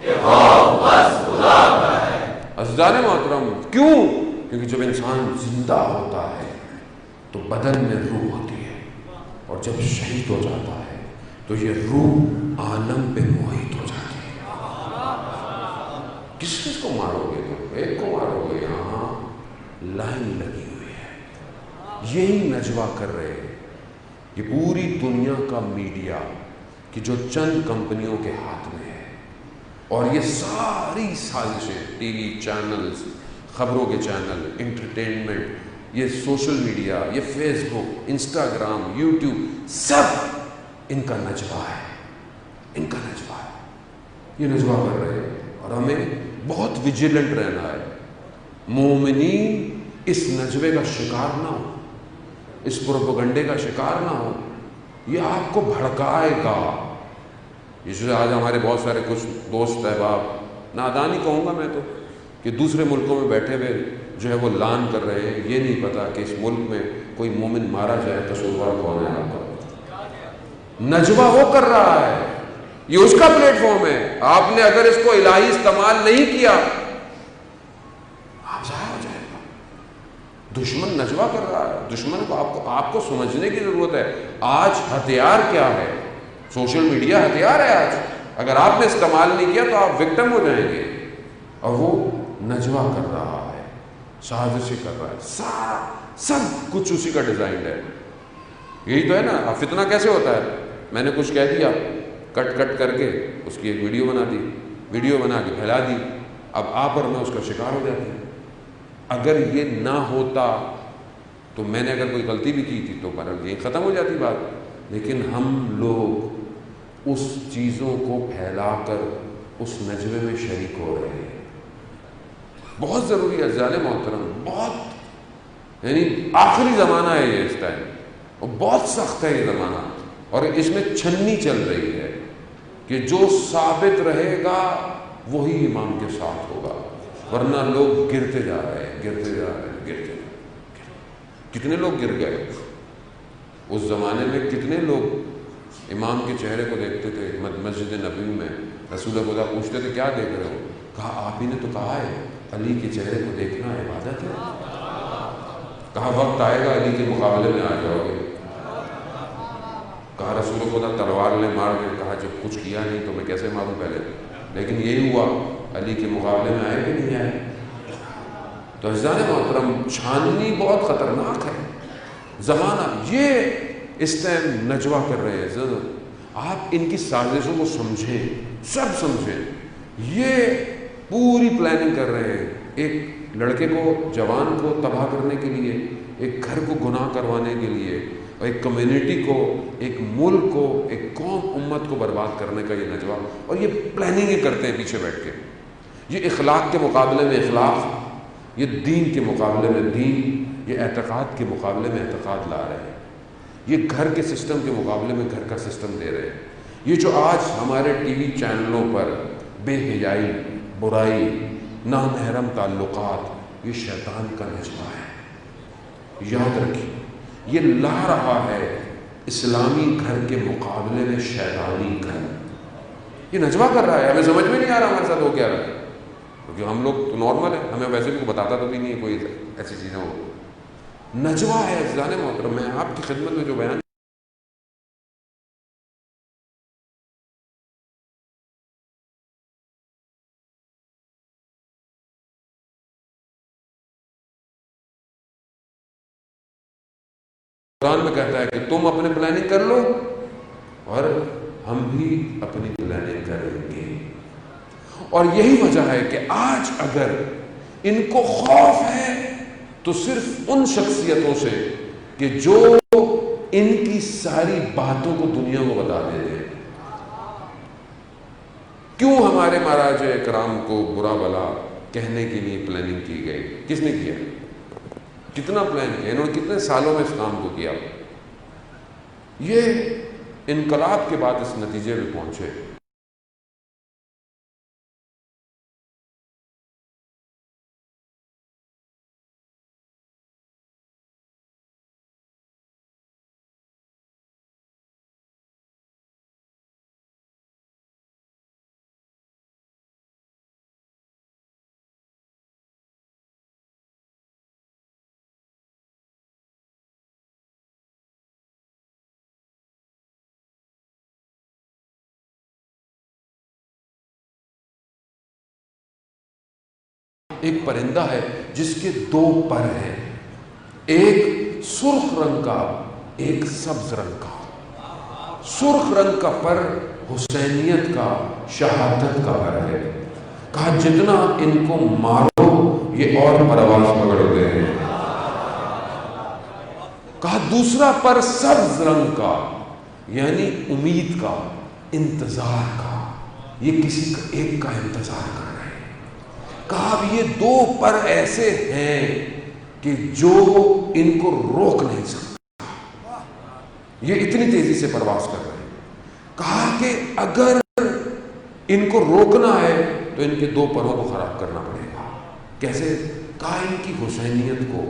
یہ قوم بس خدا کا ہے. عزیزان محترم, کیوں؟ کیونکہ جب انسان زندہ ہوتا ہے تو بدن میں روح ہوتی ہے, اور جب شہید ہو جاتا ہے تو یہ روح عالم پہ محیط ہو جاتی ہے. کس کس کو مارو گے؟ تو ایک کو مارو گے. یہاں لائن لگی ہوئی ہے. یہی نجوہ کر رہے ہیں. یہ پوری دنیا کا میڈیا کہ جو چند کمپنیوں کے ہاتھ میں ہے, اور یہ ساری سازشیں, ٹی وی چینلز, خبروں کے چینل, انٹرٹینمنٹ, یہ سوشل میڈیا, یہ فیس بک, انسٹاگرام, یوٹیوب, سب ان کا نجوہ ہے, ان کا نجوہ ہے. یہ نجوہ کر رہے ہیں, اور ہمیں بہت ویجیلنٹ رہنا ہے. مومنین اس نجوے کا شکار نہ ہو, اس پروپیگنڈے کا شکار نہ ہو. یہ آپ کو بھڑکائے گا. اس سے آج ہمارے بہت سارے کچھ دوست احباب, نادانی کہوں گا میں تو, کہ دوسرے ملکوں میں بیٹھے ہوئے جو ہے وہ لان کر رہے ہیں. یہ نہیں پتا کہ اس ملک میں کوئی مومن مارا جائے قصوروار کون ہے. آپ کا نجوہ وہ کر رہا ہے, یہ اس کا پلیٹ فارم ہے. آپ نے اگر اس کو الہی استعمال نہیں کیا, آپ ضائع ہو جائے گا. دشمن نجوہ کر رہا ہے. دشمن کو آپ کو سمجھنے کی ضرورت ہے. آج ہتھیار کیا ہے؟ سوشل میڈیا ہتھیار ہے آج. اگر آپ نے استعمال نہیں کیا تو آپ وکٹم ہو جائیں گے. اور وہ نجوہ کر رہا ہے, سازشیں کر رہا ہے. سارا سب کچھ اسی کا ڈیزائن ہے. یہی تو ہے نا. اب فتنہ کیسے ہوتا ہے؟ میں نے کچھ کہہ دیا, کٹ کر کے اس کی ایک ویڈیو بنا دی, ویڈیو بنا کے پھیلا دی. اب آپ اور میں اس کا شکار ہو جاتے ہیں. اگر یہ نہ ہوتا تو میں نے اگر کوئی غلطی بھی کی تھی تو یہ ختم ہو جاتی بات. لیکن ہم لوگ اس چیزوں کو پھیلا کر اس نجوے میں شریک ہو رہے ہیں. بہت ضروری ہے عزیزان محترم, بہت, یعنی آخری زمانہ ہے یہ اس ٹائم, اور بہت سخت ہے یہ زمانہ. اور اس میں چھنی چل رہی ہے کہ جو ثابت رہے گا وہی امام کے ساتھ ہوگا, ورنہ لوگ گرتے جا رہے ہیں, گرتے جا رہے ہیں, گرتے جا رہے ہیں. کتنے لوگ گر گئے اس زمانے میں. کتنے لوگ امام کے چہرے کو دیکھتے تھے مسجد نبوی میں. رسول خدا پوچھتے تھے کیا دیکھ رہے ہو؟ کہا آپ ہی نے تو کہا ہے علی کے چہرے کو دیکھنا عبادت ہے. کہا وقت آئے گا علی کے مقابلے میں آ جاؤ گے. کہا رسول خدا تلوار لے مار دے. کہا جب کچھ کیا نہیں تو میں کیسے ماروں پہلے. لیکن یہی ہوا, علی کے مقابلے میں آئے کہ نہیں آئے. تو عزیزان محترم, چھاننی بہت خطرناک ہے زمانہ. یہ اس ٹائم نجوہ کر رہے ہیں. آپ ان کی سازشوں کو سمجھیں, سب سمجھیں. یہ پوری پلاننگ کر رہے ہیں. ایک لڑکے کو، جوان کو تباہ کرنے کے لیے، ایک گھر کو گناہ کروانے کے لیے، اور ایک کمیونٹی کو، ایک ملک کو، ایک قوم امت کو برباد کرنے کا یہ نجوہ، اور یہ پلاننگیں کرتے ہیں پیچھے بیٹھ کے. یہ اخلاق کے مقابلے میں اخلاق، یہ دین کے مقابلے میں دین، یہ اعتقاد کے مقابلے میں اعتقاد لا رہے ہیں، یہ گھر کے سسٹم کے مقابلے میں گھر کا سسٹم دے رہے ہیں. یہ جو آج ہمارے ٹی وی چینلوں پر بے حیائی، برائی، نامحرم تعلقات، یہ شیطان کا نجوہ ہے. یاد رکھیے، یہ لا رہا ہے اسلامی گھر کے مقابلے میں شیطانی گھر. یہ نجوہ کر رہا ہے. ہمیں سمجھ میں نہیں آ رہا ہمارے ساتھ ہو کیا رہا ہے، کیونکہ ہم لوگ تو نارمل ہیں، ہمیں ویسے بھی بتاتا تو بھی نہیں ہے کوئی ایسی چیزیں ہو. نجوہ ہے عزیزان محترم. میں آپ کی خدمت میں جو بیان قرآن میں کہتا ہے کہ تم اپنے پلاننگ کر لو اور ہم بھی اپنی پلاننگ کریں گے. اور یہی وجہ ہے کہ آج اگر ان کو خوف ہے تو صرف ان شخصیتوں سے کہ جو ان کی ساری باتوں کو دنیا کو بتا دے دیں. کیوں ہمارے مہاراج کرام کو برا بلا کہنے کے لیے پلاننگ کی گئی؟ کس نے کیا؟ کتنا پلان کیا انہوں نے؟ کتنے سالوں میں اس کام کو کیا؟ یہ انقلاب کے بعد اس نتیجے میں پہنچے. ایک پرندہ ہے جس کے دو پر ہیں، ایک سرخ رنگ کا، ایک سبز رنگ کا. سرخ رنگ کا پر حسینیت کا، شہادت کا پر ہے. کہا جتنا ان کو مارو یہ اور پرواز پکڑتے ہیں. کہا دوسرا پر سبز رنگ کا، یعنی امید کا، انتظار کا، یہ کسی ایک کا انتظار کر رہے ہیں. کہا اب یہ دو پر ایسے ہیں کہ جو ان کو روک نہیں سکتا، یہ اتنی تیزی سے پرواز کر رہے ہیں. کہا کہ اگر ان کو روکنا ہے تو ان کے دو پروں کو خراب کرنا پڑے گا. کیسے؟ کہا ان کی حسینیت کو،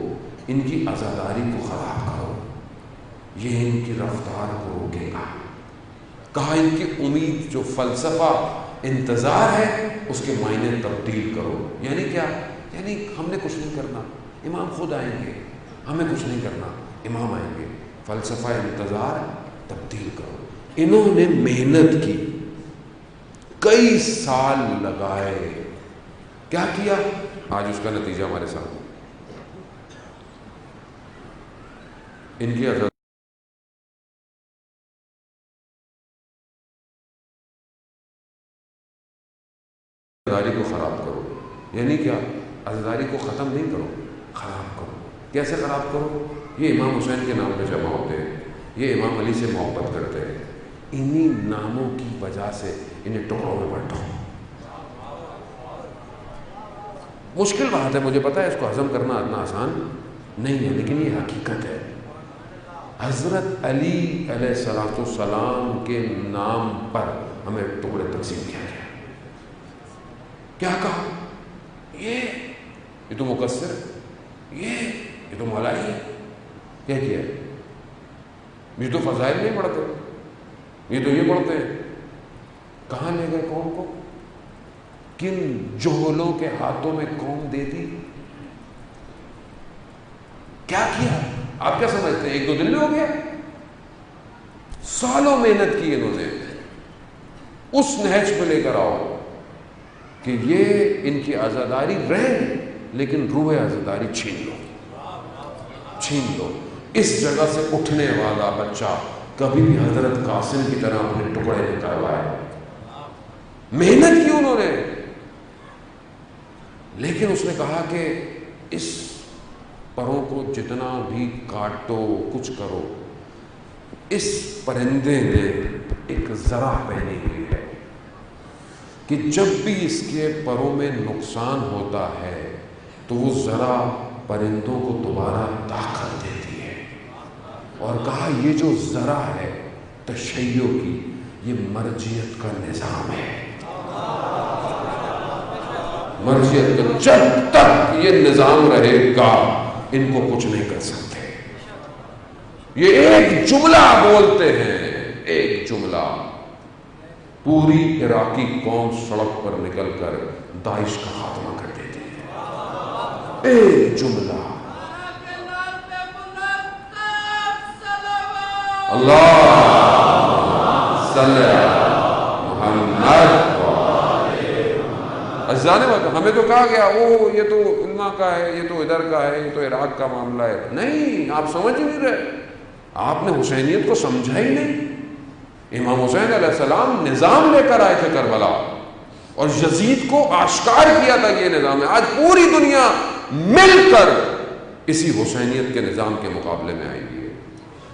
ان کی عزاداری کو خراب کرو، یہ ان کی رفتار کو روکے گا. کہا ان کی امید، جو فلسفہ انتظار ہے، اس کے معنی تبدیل کرو. یعنی کیا؟ یعنی ہم نے کچھ نہیں کرنا، امام خود آئیں گے. ہمیں کچھ نہیں کرنا، امام آئیں گے. فلسفہ انتظار تبدیل کرو. انہوں نے محنت کی، کئی سال لگائے. کیا کیا؟ آج اس کا نتیجہ ہمارے سامنے. ان کی عزاداری کو خراب کرو. یعنی کیا؟ عزاداری کو ختم نہیں کرو، خراب کرو. کیسے خراب کرو؟ یہ امام حسین کے نام پہ جمع ہوتے ہیں، یہ امام علی سے محبت کرتے ہیں، انہی ناموں کی وجہ سے انہیں ٹکڑوں میں بانٹو. مشکل بات ہے، مجھے پتا ہے، اس کو ہضم کرنا اتنا آسان نہیں ہے، لیکن یہ حقیقت ہے. حضرت علی علیہ السلام کے نام پر ہمیں ٹکڑے تقسیم کیا گیا. کیا کہا؟ یہ تو مقصر ہے، یہ تو مولائی ہے. کیا کیا؟ یہ تو فضائل نہیں پڑھتے، یہ تو یہ پڑھتے ہیں. کہاں لے گئے قوم کو؟ کن جوہلوں کے ہاتھوں میں قوم دے دی؟ کیا کیا؟ آپ کیا سمجھتے ہیں ایک دو دن میں ہو گیا؟ سالوں محنت کی انہوں نے. اس نہج پہ لے کر آؤ کہ یہ ان کی عزاداری رہے، لیکن روح عزاداری چھین لو، چھین لو. اس جگہ سے اٹھنے والا بچہ کبھی بھی حضرت قاسم کی طرح اپنے ٹکڑے نہیں کروائے. محنت کی انہوں نے، لیکن اس نے کہا کہ اس پروں کو جتنا بھی کاٹو کچھ کرو، اس پرندے نے ایک ذرا پہنی ہوئی ہے کہ جب بھی اس کے پروں میں نقصان ہوتا ہے تو وہ ذرا پرندوں کو دوبارہ طاقت دیتی ہے. اور کہا یہ جو ذرا ہے تشیع کی، یہ مرجیت کا نظام ہے. مرجیت کا جب تک یہ نظام رہے گا ان کو کچھ نہیں کر سکتے. یہ ایک جملہ بولتے ہیں، ایک جملہ، پوری عراقی قوم سڑک پر نکل کر داعش کا خاتمہ کر دیتی ہے. ایک جملہ، اللہ صلی محمد. ازانے وقت ہمیں تو کہا گیا وہ یہ تو علماء کا ہے، یہ تو ادھر کا ہے، یہ تو عراق کا معاملہ ہے. نہیں، آپ سمجھ ہی نہیں رہے. آپ نے حسینیت کو سمجھا ہی نہیں. امام حسین علیہ السلام نظام لے کر آئے تھے کربلا، اور یزید کو آشکار کیا تھا یہ نظام ہے. آج پوری دنیا مل کر اسی حسینیت کے نظام کے مقابلے میں آئی ہے.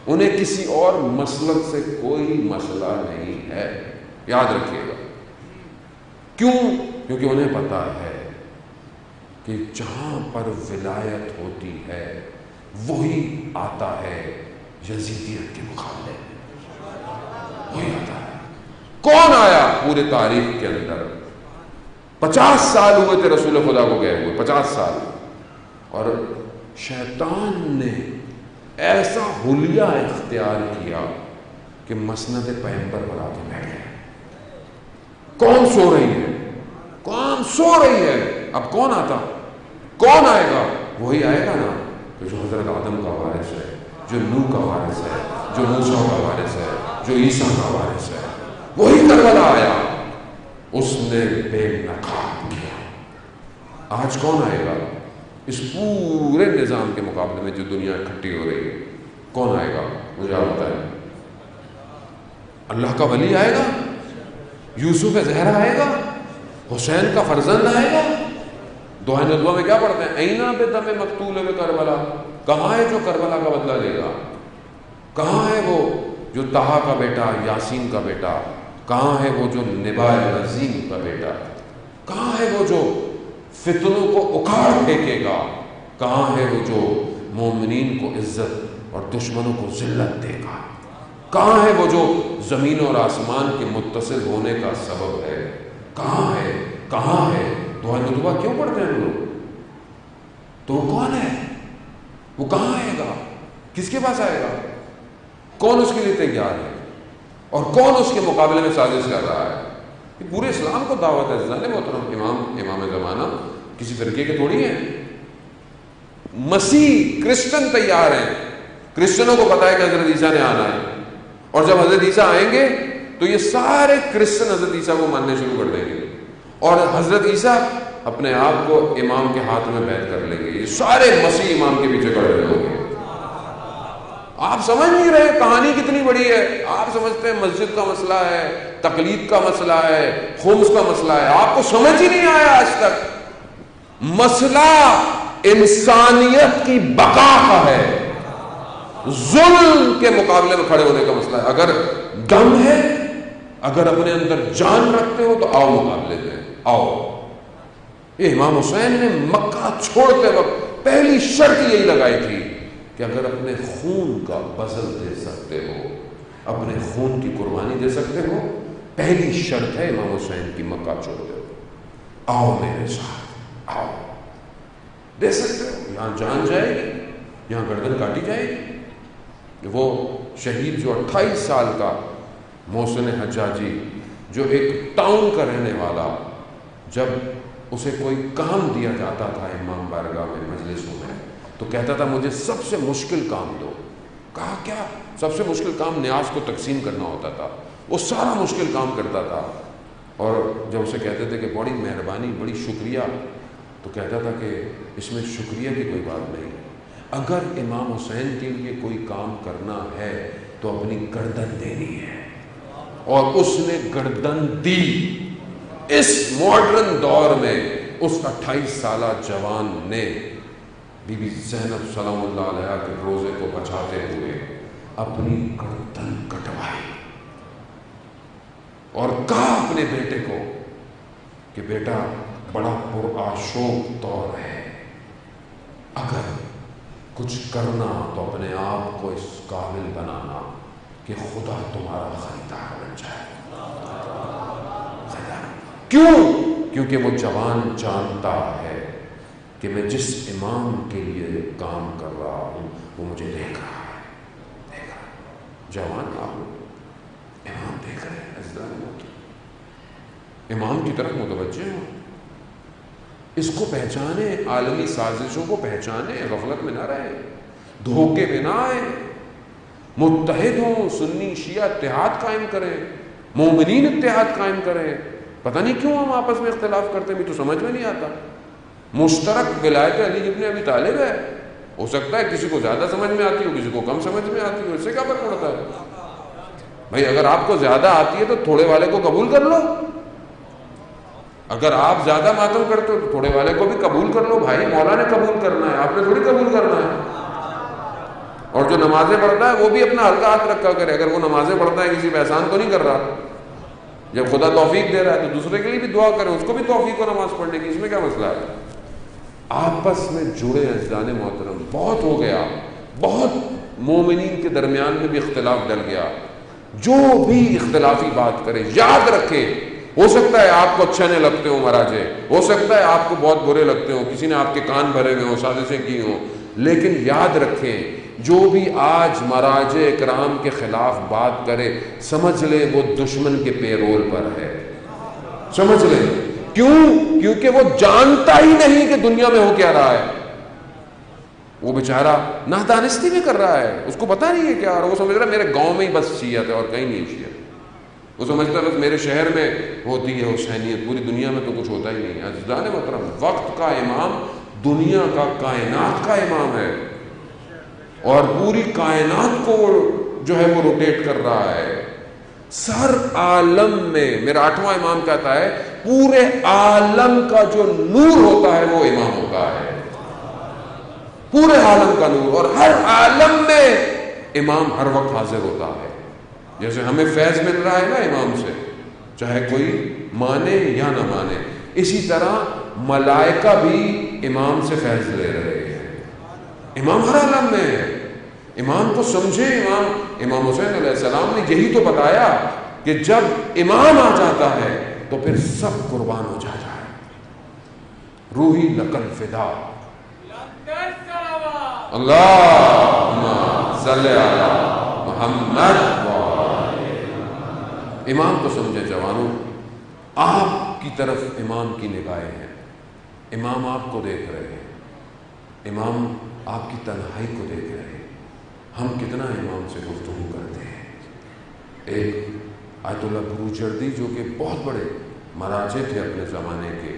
انہیں کسی اور مسلک سے کوئی مسئلہ نہیں ہے، یاد رکھیے گا. کیوں؟ کیونکہ انہیں پتا ہے کہ جہاں پر ولایت ہوتی ہے وہی آتا ہے یزیدیت کے مقابلے میں، وہی آتا ہے. کون آیا پورے تاریخ کے اندر؟ 50 سال ہوئے تھے رسول خدا کو گئے ہوئے، 50 سال، اور شیطان نے ایسا حلیہ اختیار کیا کہ مسند پیغمبر بنا کے بیٹھ گئے. کون سو رہی ہے؟ کون سو رہی ہے؟ اب کون آتا؟ کون آئے گا؟ وہی آئے گا نا جو حضرت آدم کا وارث ہے، جو نوح کا وارث ہے، جو موسیٰ کا وارث ہے، جو عیسیٰ کا وارث ہے. وہی کربلا آیا، اس نے بے نقاب کیا. آج کون آئے گا اس پورے نظام کے مقابلے میں جو دنیا اکٹھی ہو رہی ہے؟ کون آئے گا؟ مجھے آپ بتائیں. اللہ کا ولی آئے گا؟ یوسف زہرا آئے گا؟ حسین کا فرزند آئے گا؟ دعائے ندوہ میں کیا پڑھتے ہیں؟ اینا بدم مقتول کربلا. کہاں ہے جو کربلا کا بدلہ لے گا؟ کہاں ہے وہ جو طہا کا بیٹا، یاسین کا بیٹا؟ کہاں ہے وہ جو نبا عظیم کا بیٹا؟ کہاں ہے وہ جو فتنوں کو اکھاڑ پھینکے گا؟ کہاں ہے وہ جو مومنین کو عزت اور دشمنوں کو ذلت دے گا؟ کہاں ہے وہ جو زمین اور آسمان کے متصل ہونے کا سبب ہے؟ کہاں ہے؟ کہاں ہے؟ دعائے ندوہ کیوں پڑھتے ہیں لوگ؟ تو وہ کون ہے؟ وہ کہاں آئے گا؟ کس کے پاس آئے گا؟ کون اس کے لیے تیار ہے؟ اور کون اس کے مقابلے میں سازش کر رہا ہے؟ یہ پورے اسلام کو دعوت ہے. عزیزان محترم، امام زمانہ کسی فرقے کے تھوڑی ہیں. مسیح کرسچن تیار ہیں. کرسچنوں کو پتا ہے کہ حضرت عیسیٰ نے آنا ہے، اور جب حضرت عیسیٰ آئیں گے تو یہ سارے کرسچن حضرت عیسیٰ کو ماننے شروع کر دیں گے، اور حضرت عیسیٰ اپنے آپ کو امام کے ہاتھ میں بیعت کر لیں گے. یہ سارے مسیح امام کے پیچھے کھڑے ہوں گے. آپ سمجھ نہیں رہے کہانی کتنی بڑی ہے. آپ سمجھتے ہیں مسجد کا مسئلہ ہے، تقلید کا مسئلہ ہے، خمس کا مسئلہ ہے. آپ کو سمجھ ہی نہیں آیا آج تک. مسئلہ انسانیت کی بقا کا ہے، ظلم کے مقابلے میں کھڑے ہونے کا مسئلہ ہے. اگر دم ہے، اگر اپنے اندر جان رکھتے ہو تو آؤ مقابلے میں آؤ. یہ امام حسین نے مکہ چھوڑتے وقت پہلی شرط یہی لگائی تھی کہ اگر اپنے خون کا بذل دے سکتے ہو، اپنے خون کی قربانی دے سکتے ہو، پہلی شرط ہے امام حسین کی مکہ چھوڑتے ہو، آؤ میرے ساتھ آؤ. دے سکتے ہو، یہاں جان جائے گی، یہاں گردن کاٹی جائے گی. وہ شہید جو 28 سال کا محسن حجاجی، جو ایک ٹاؤن کا رہنے والا، جب اسے کوئی کام دیا جاتا تھا امام بارگاہ میں مجلسوں میں تو کہتا تھا مجھے سب سے مشکل کام دو. کہا کیا؟ سب سے مشکل کام نیاز کو تقسیم کرنا ہوتا تھا. وہ سارا مشکل کام کرتا تھا، اور جب اسے کہتے تھے کہ بڑی مہربانی، بڑی شکریہ، تو کہتا تھا کہ اس میں شکریہ کی کوئی بات نہیں. اگر امام حسین کے لیے کوئی کام کرنا ہے تو اپنی گردن دینی ہے، اور اس نے گردن دی. اس ماڈرن دور میں اس 28 سالہ جوان نے بی بی زینب سلام اللہ علیہ کے روزے کو بچاتے ہوئے اپنی گردن کٹوائی اور کہا اپنے بیٹے کو کہ بیٹا بڑا پرآشوب دور ہے، اگر کچھ کرنا تو اپنے آپ کو اس قابل بنانا کہ خدا تمہارا خریدار بن جائے۔ کیوں؟ کیونکہ وہ جوان جانتا ہے کہ میں جس امام کے لیے کام کر رہا ہوں وہ مجھے دیکھ رہا ہے، دیکھ رہا ہے۔ جوان آپ امام دیکھ رہے ہیں، امام کی طرف متوجہ ہوں، اس کو پہچانے، عالمی سازشوں کو پہچانے، غفلت میں نہ رہے، دھوکے میں نہ آئے، متحد ہوں، سنی شیعہ اتحاد قائم کریں، مومنین اتحاد قائم کریں۔ پتہ نہیں کیوں ہم آپس میں اختلاف کرتے ہیں، مجھے تو سمجھ میں نہیں آتا۔ مشترک ولایت علی ابن ابی طالب ہے، ہو سکتا ہے کسی کو زیادہ سمجھ میں آتی ہو، کسی کو کم سمجھ میں آتی ہو، اس سے کیا فرق پڑتا ہے؟ بھائی اگر آپ کو زیادہ آتی ہے تو تھوڑے والے کو قبول کر لو، اگر آپ زیادہ ماتم کرتے ہو تو تھوڑے والے کو بھی قبول کر لو۔ بھائی مولا نے قبول کرنا ہے، آپ نے تھوڑی قبول کرنا ہے۔ اور جو نمازیں پڑھتا ہے وہ بھی اپنا ہلکا ہاتھ رکھا کرے، اگر وہ نمازیں پڑھتا ہے کسی پہ احسان تو نہیں کر رہا، جب خدا توفیق دے رہا ہے تو دوسرے کے لیے بھی دعا کریں، اس کو بھی توفیق و نماز پڑھنے کی، اس میں کیا مسئلہ ہے؟ آپس میں جڑے عزیزان محترم، بہت ہو گیا، بہت مومنین کے درمیان میں بھی اختلاف ڈل گیا۔ جو بھی اختلافی بات کرے یاد رکھے، ہو سکتا ہے آپ کو اچھا نہیں لگتے ہوں مراجع، ہو سکتا ہے آپ کو بہت برے لگتے ہوں، کسی نے آپ کے کان بھرے ہوئے ہوں، سازشیں کی ہوں، لیکن یاد رکھیں جو بھی آج مراجع اکرام کے خلاف بات کرے سمجھ لے وہ دشمن کے پیرول پر ہے، سمجھ لے۔ کیوں؟ کیونکہ وہ جانتا ہی نہیں کہ دنیا میں ہو کیا رہا ہے، وہ بیچارہ نادانستی میں کر رہا ہے، اس کو پتہ نہیں ہے کیا، اور وہ سمجھ رہا ہے میرے گاؤں میں ہی بس شیعت ہے اور کہیں نہیں شیعت، وہ سمجھتا ہے بس میرے شہر میں ہوتی ہے حسینیت، پوری دنیا میں تو کچھ ہوتا ہی نہیں ہے۔ عزیزان محترم، وقت کا امام دنیا کا، کائنات کا امام ہے، اور پوری کائنات کو جو ہے وہ روٹیٹ کر رہا ہے۔ سر عالم میں، میرا 8واں امام کہتا ہے پورے عالم کا جو نور ہوتا ہے وہ امام ہوتا ہے، پورے عالم کا نور، اور ہر عالم میں امام ہر وقت حاضر ہوتا ہے۔ جیسے ہمیں فیض مل رہا ہے نا امام سے، چاہے کوئی مانے یا نہ مانے، اسی طرح ملائکہ بھی امام سے فیض لے رہے ہیں، امام ہر عالم میں ہے۔ امام کو سمجھے، امام حسین علیہ السلام نے یہی تو بتایا کہ جب امام آ جاتا ہے تو پھر سب قربان ہو جاتا ہے۔ روحی لقل فدا، اللہم صلی علی محمد۔ امام کو سمجھے جوانوں، آپ کی طرف امام کی نگاہیں ہیں، امام آپ کو دیکھ رہے ہیں، امام آپ کی تنہائی کو دیکھ رہے ہیں۔ ہم کتنا امام سے گفتگو کرتے ہیں۔ ایک آیت اللہ بروجردی جو کہ بہت بڑے مراجع تھے اپنے زمانے کے،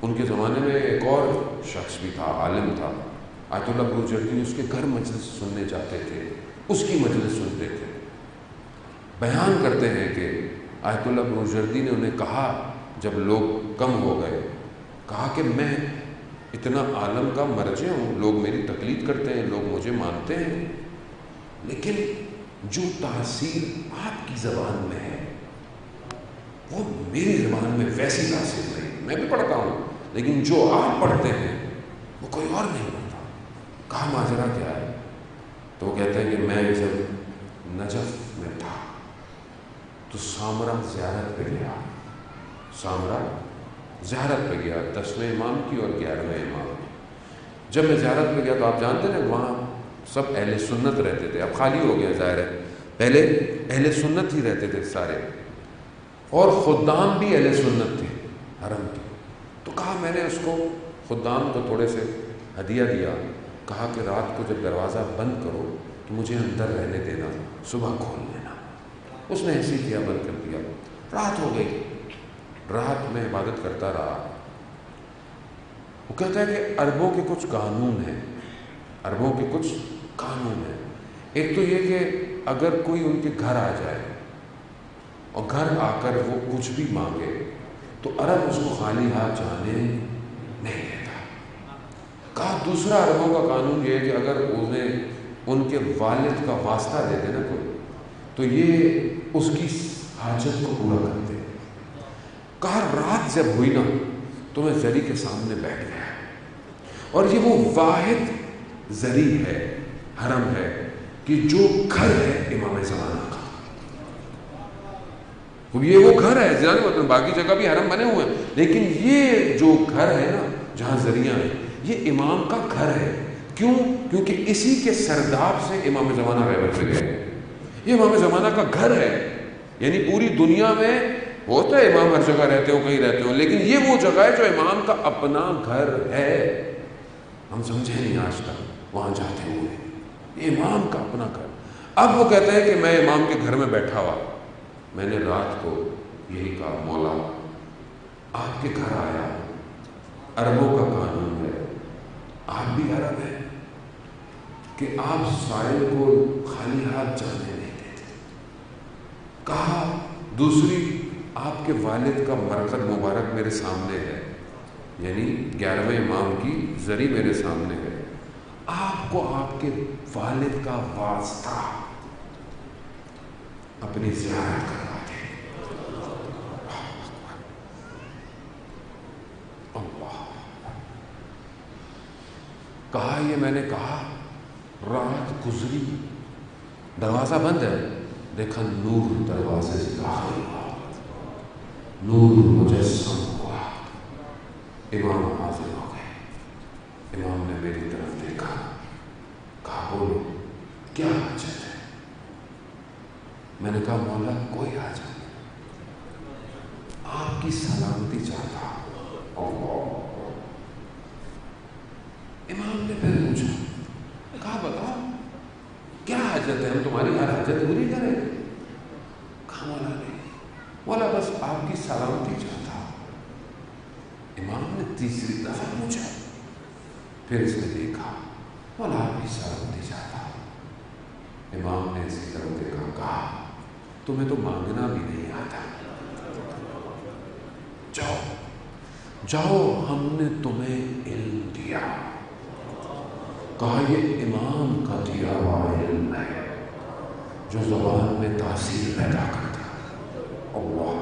ان کے زمانے میں ایک اور شخص بھی تھا، عالم تھا، آیت اللہ بروجردی، اس کے گھر مجلس سننے جاتے تھے، اس کی مجلس سنتے تھے۔ بیان کرتے ہیں کہ آیت اللہ بروجردی نے انہیں کہا جب لوگ کم ہو گئے، کہا کہ میں اتنا عالم کا مرجع ہوں، لوگ میری تقلید کرتے ہیں، لوگ مجھے مانتے ہیں، لیکن جو تاثیر آپ کی زبان میں ہے وہ میری زبان میں ویسی تاثیر نہیں۔ میں بھی پڑھتا ہوں لیکن جو آپ پڑھتے ہیں وہ کوئی اور نہیں پڑھتا۔ کہا ماجرا کیا ہے؟ تو وہ کہتے ہیں کہ میں جب نجف میں تھا تو سامرا زیارت پہ گیا، سامرا زیارت پہ گیا، 10ویں امام کی اور 11ویں امام کی۔ جب میں زیارت پہ گیا تو آپ جانتے ہیں وہاں سب اہل سنت رہتے تھے، اب خالی ہو گیا ظاہر ہے، پہلے اہل سنت ہی رہتے تھے سارے، اور خدام بھی اہل سنت تھے حرم کے۔ تو کہا میں نے اس کو، خدام کو تھوڑے سے ہدیہ دیا، کہا کہ رات کو جب دروازہ بند کرو تو مجھے اندر رہنے دینا، صبح کھول دینا۔ اس نے ایسے کیا، بند کر دیا۔ رات ہو گئی، رات میں عبادت کرتا رہا۔ وہ کہتا ہے کہ عربوں کے کچھ قانون ہیں، عربوں کے کچھ قانون ہیں۔ ایک تو یہ کہ اگر کوئی ان کے گھر آ جائے اور گھر آ کر وہ کچھ بھی مانگے تو عرب اس کو خالی ہاتھ جانے نہیں دیتا۔ کہا دوسرا عربوں کا قانون یہ ہے کہ اگر انہیں ان کے والد کا واسطہ دے دے نا کوئی تو یہ اس کی حاجت کو پورا کرتے. کہا رات جب ہوئی نا تو میں زری کے سامنے بیٹھ گیا اور یہ وہ واحد زری ہے، حرم ہے کہ جو گھر ہے امام زمانہ کا. یہ وہ گھر ہے مطلب باقی جگہ بھی حرم بنے ہوئے ہیں لیکن یہ جو گھر ہے نا جہاں زریاں ہیں یہ امام کا گھر ہے. کیوں؟ کیونکہ اسی کے سرداب سے امام زمانہ غیبت سے گئے. یہ امام زمانہ کا گھر ہے. یعنی پوری دنیا میں ہوتا ہے امام ہر جگہ رہتے ہو کہیں رہتے ہو لیکن یہ وہ جگہ ہے جو امام کا اپنا گھر ہے. ہم سمجھے نہیں آج تک وہاں جاتے ہوئے. یہ امام کا اپنا گھر. اب وہ کہتے ہیں کہ میں امام کے گھر میں بیٹھا ہوا، میں نے رات کو یہی کہا مولا آپ کے گھر آیا، عربوں کا قانون ہے، آپ بھی عرب ہیں کہ آپ سائل کو خالی ہاتھ جانے نہیں دیتے. کہا دوسری آپ کے والد کا مرکز مبارک میرے سامنے ہے، یعنی 11ویں امام کی زری میرے سامنے ہے، آپ کو آپ کے والد کا واسطہ اپنی زیارت کروا دیں. اللہ. کہا یہ میں نے کہا رات گزری، دروازہ بند ہے، دیکھا نور دروازے سے داخل ہوا، نور مجسم ہوا، امام حاضر ہو گئے. امام نے میری طرف دیکھا، کہا بولو کیا حاجت ہے؟ میں نے کہا مولا کوئی حاجت نہیں، آپ کی سلامتی چاہتا. امام نے پھر پوچھا، کہا بتاؤ کیا حاجت ہے، ہم تمہاری ہر حاجت پوری کریں. کہا مولا نہیں، مولا بس آپ کی سلامتی چاہتا. امام نے تیسری دفعہ پوچھا، پھر اس نے دیکھا، مولا آپ کی سلامتی چاہتا. امام نے اسی طرف دیکھا، کہا تمہیں تو مانگنا بھی نہیں آتا، جاؤ جاؤ ہم نے تمہیں علم دیا. کہا یہ امام کا دیا ہوا علم ہے جو زبان میں تاثیر پیدا کرتا ہے. اللہ.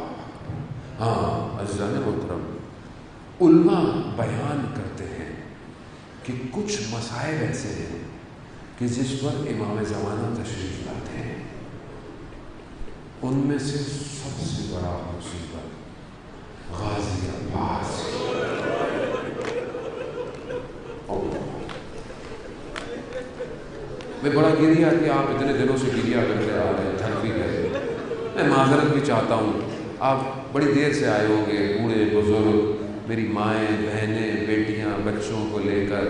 ہاں عزیزان محترم، علماء بیان کرتے ہیں کہ کچھ مسائل ایسے ہیں کہ جس پر امام زمانہ تشریف لاتے ہیں، ان میں سے سب سے بڑا مصیبت غازی عباس. میں بڑا گریہ کہ آپ اتنے دنوں سے گریہ کرتے آ رہے ہیں، تھک بھی گئے. میں معذرت بھی چاہتا ہوں، آپ بڑی دیر سے آئے ہوں گے، بوڑھے بزرگ، میری مائیں بہنیں بیٹیاں بچوں کو لے کر.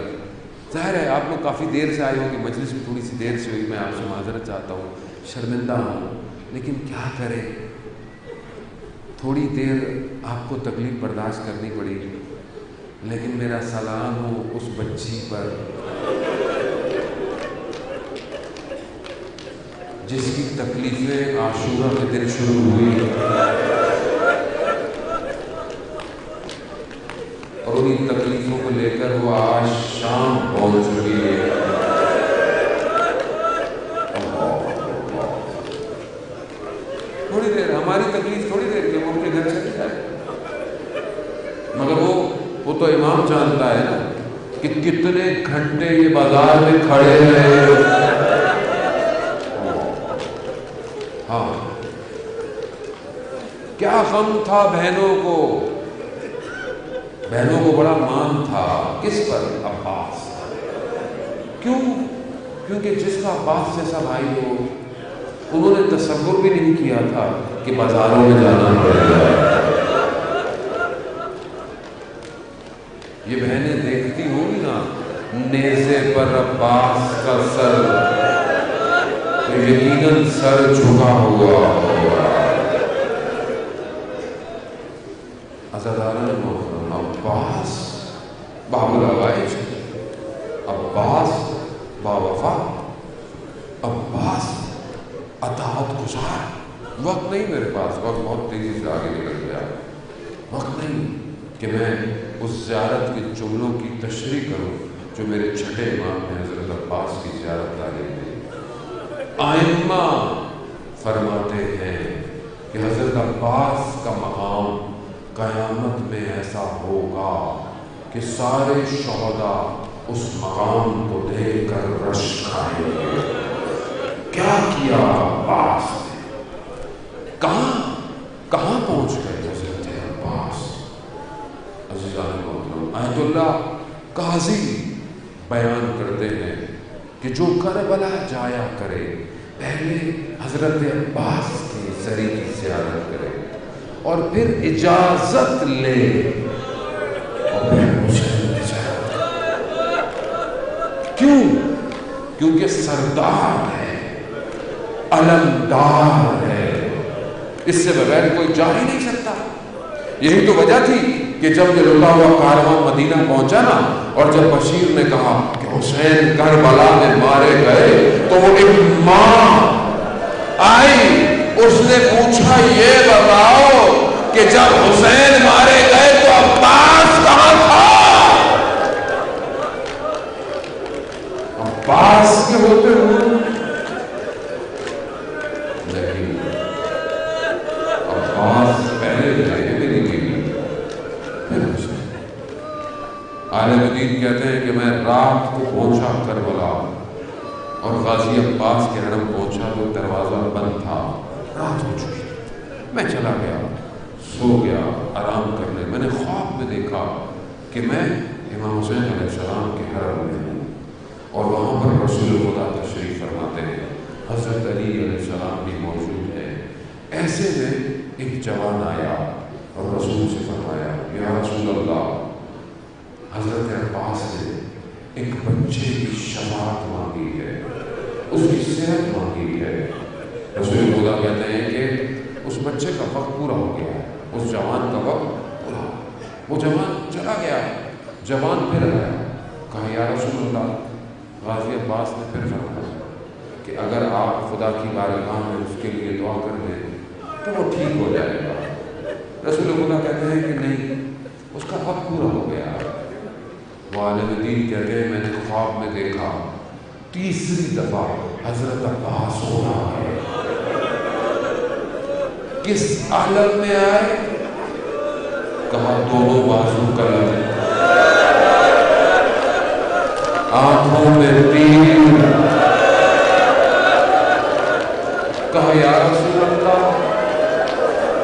ظاہر ہے آپ لوگ کافی دیر سے آئے ہوں گے، مجلس بھی تھوڑی سی دیر سے ہوئی. میں آپ سے معذرت چاہتا ہوں، شرمندہ ہوں، لیکن کیا کریں، تھوڑی دیر آپ کو تکلیف برداشت کرنی پڑی. لیکن میرا سلام ہو اس بچی پر جس کی تکلیفیں عاشورہ کے دن شروع ہوئی اور انہیں تکلیفوں کو لے کر وہ آج شام پہنچ چکی ہے. تھوڑی دیر ہماری تکلیف تھوڑی دیر کی، ہم اپنے گھر چلے جائے، مگر وہ تو امام جانتا ہے نا کہ کتنے گھنٹے یہ بازار میں کھڑے رہے. ہاں کیا غم تھا بہنوں کو بڑا مان تھا. کس پر؟ عباس. کیوں؟ کیونکہ جس کا عباس جیسا بھائی ہو، انہوں نے تصور بھی نہیں کیا تھا کہ بازاروں میں جانا پڑے گا. یہ بہنیں دیکھتی ہوں گی نا نیزے پر عباس کا سر، تو یقیناً سر جھکا ہوا ہوگا. عزاداران محترم، عباس باب العوائج، عباس باوفا، عباس اطاعت گزار. وقت نہیں میرے پاس، وقت بہت تیزی سے آگے نکل گیا، وقت نہیں کہ میں اس زیارت کے جملوں کی تشریح کروں. جو میرے چھٹے امام ہیں حضرت عباس کی زیارت تاریخ میں آئمہ فرماتے ہیں کہ حضرت عباس کا مقام قیامت میں ایسا ہوگا کہ سارے شہداء اس مقام کو دیکھ کر رش کھائیں گے. کیا کیا عباس نے, کہاں پہنچ گئے حضرت عباس. عزیزان محترم, آیت اللہ قاضی بیان کرتے ہیں کہ جو کربلا جایا کرے پہلے حضرت عباس کی زری کی زیارت کرے اور پھر اجازت لے اور پھر حسین کی زیارت کرے. کیوں؟ کیونکہ سردار ہے, علمدار ہے, اس سے بغیر کوئی جا ہی نہیں سکتا. یہی تو وجہ تھی کہ جب یہ لٹا ہوا کارواں مدینہ پہنچا نا, اور جب بشیر نے کہا کہ حسین کربلا میں مارے گئے, تو وہ ایک ماں آئی, اس نے پوچھا یہ بتاؤ کہ جب حسین مارے گئے تو عباس کہاں تھا؟ عباس کے ہوتے ہوئے نہیں, عباس پہلے جائے میری بیوی پھر حسین. عالم دین کہتے ہیں کہ میں رات کو پہنچا کربلا اور غازی عباس کے حرم پہنچا تو دروازہ بند تھا, رات ہو چکی. میں چلا گیا, سو گیا آرام کرنے. میں نے خواب میں دیکھا کہ میں امام حسین علیہ السلام کے حرم میں ہوں اور وہاں پر رسول خدا تشریف فرماتے ہیں, حضرت علی علیہ السلام بھی موجود ہے. ایسے میں ایک جوان آیا اور رسول سے فرمایا یا رسول اللہ, حضرت عباس نے ایک بچے کی شفاعت مانگی ہے, اس کی صحت مانگی ہے. رسول خدا کہتے ہیں کہ اس بچے کا وقت پورا ہو گیا ہے, اس جوان کا وقت پورا. وہ جوان چلا گیا, جوان پھر آیا, کہا یا رسول اللہ, غازی عباس نے پھر فرمایا کہ اگر آپ خدا کی بارگاہ میں اس کے لیے دعا کر دیں تو وہ ٹھیک ہو جائے گا. رسول خدا کہتے ہیں کہ نہیں, اس کا وقت پورا ہو گیا. وہ عالم دین کہتے ہیں میں نے خواب میں دیکھا تیسری دفعہ حضرت عباس ہو رہا ہے. کس عالم میں آئے؟ کہا دونوں بازو کلم, آنکھوں میں تیر. کہا یا رسول اللہ,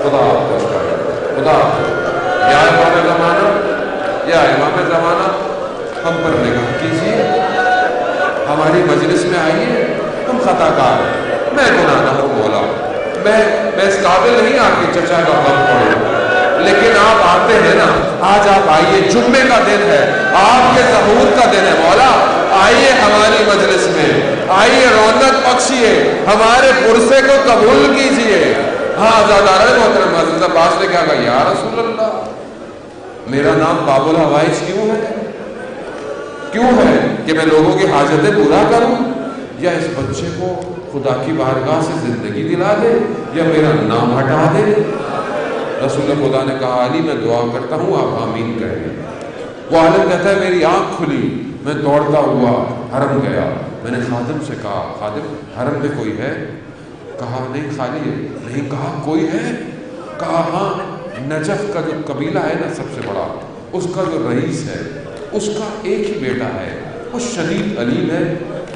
خدا آپ کو کرے, خدا یا امام زمانہ, یا امام زمانہ ہم پر نگاہ کیجیے, ہماری مجلس میں آئیے, ہم خطا کار ہیں, میں گناہگار ہوں مولا, میں اس قابل نہیں آپ کے چچا کا غم پڑھوں, لیکن آپ آتے ہیں نا, آج آپ آئیے, جمعے کا دن ہے, آپ کے ظہور کا دن ہے مولا, آئیے ہماری مجلس میں, آئیے رونق بخشیے, ہمارے پرسے کو قبول کیجیے. ہاں زادارہ محترم, حضرت عباس نے کیا کہا یا رسول اللہ, میرا نام باب الحوائج کیوں ہے کہ میں لوگوں کی حاجتیں پورا کروں, یا اس بچے کو خدا کی بارگاہ سے زندگی دلا دے, یا میرا نام ہٹا دے. رسول خدا نے کہا علی میں دعا کرتا ہوں, آپ آمین کہیں. وہ عالم کہتا ہے میری آنکھ کھلی, میں دوڑتا ہوا حرم گیا. میں نے خادم سے کہا خادم حرم میں کوئی ہے؟ کہا نہیں خالی ہے. نہیں, کہا کوئی ہے؟ کہا ہاں, نجف کا جو قبیلہ ہے نا سب سے بڑا, اس کا جو رئیس ہے اس کا ایک ہی بیٹا ہے, وہ شدید علیم ہے,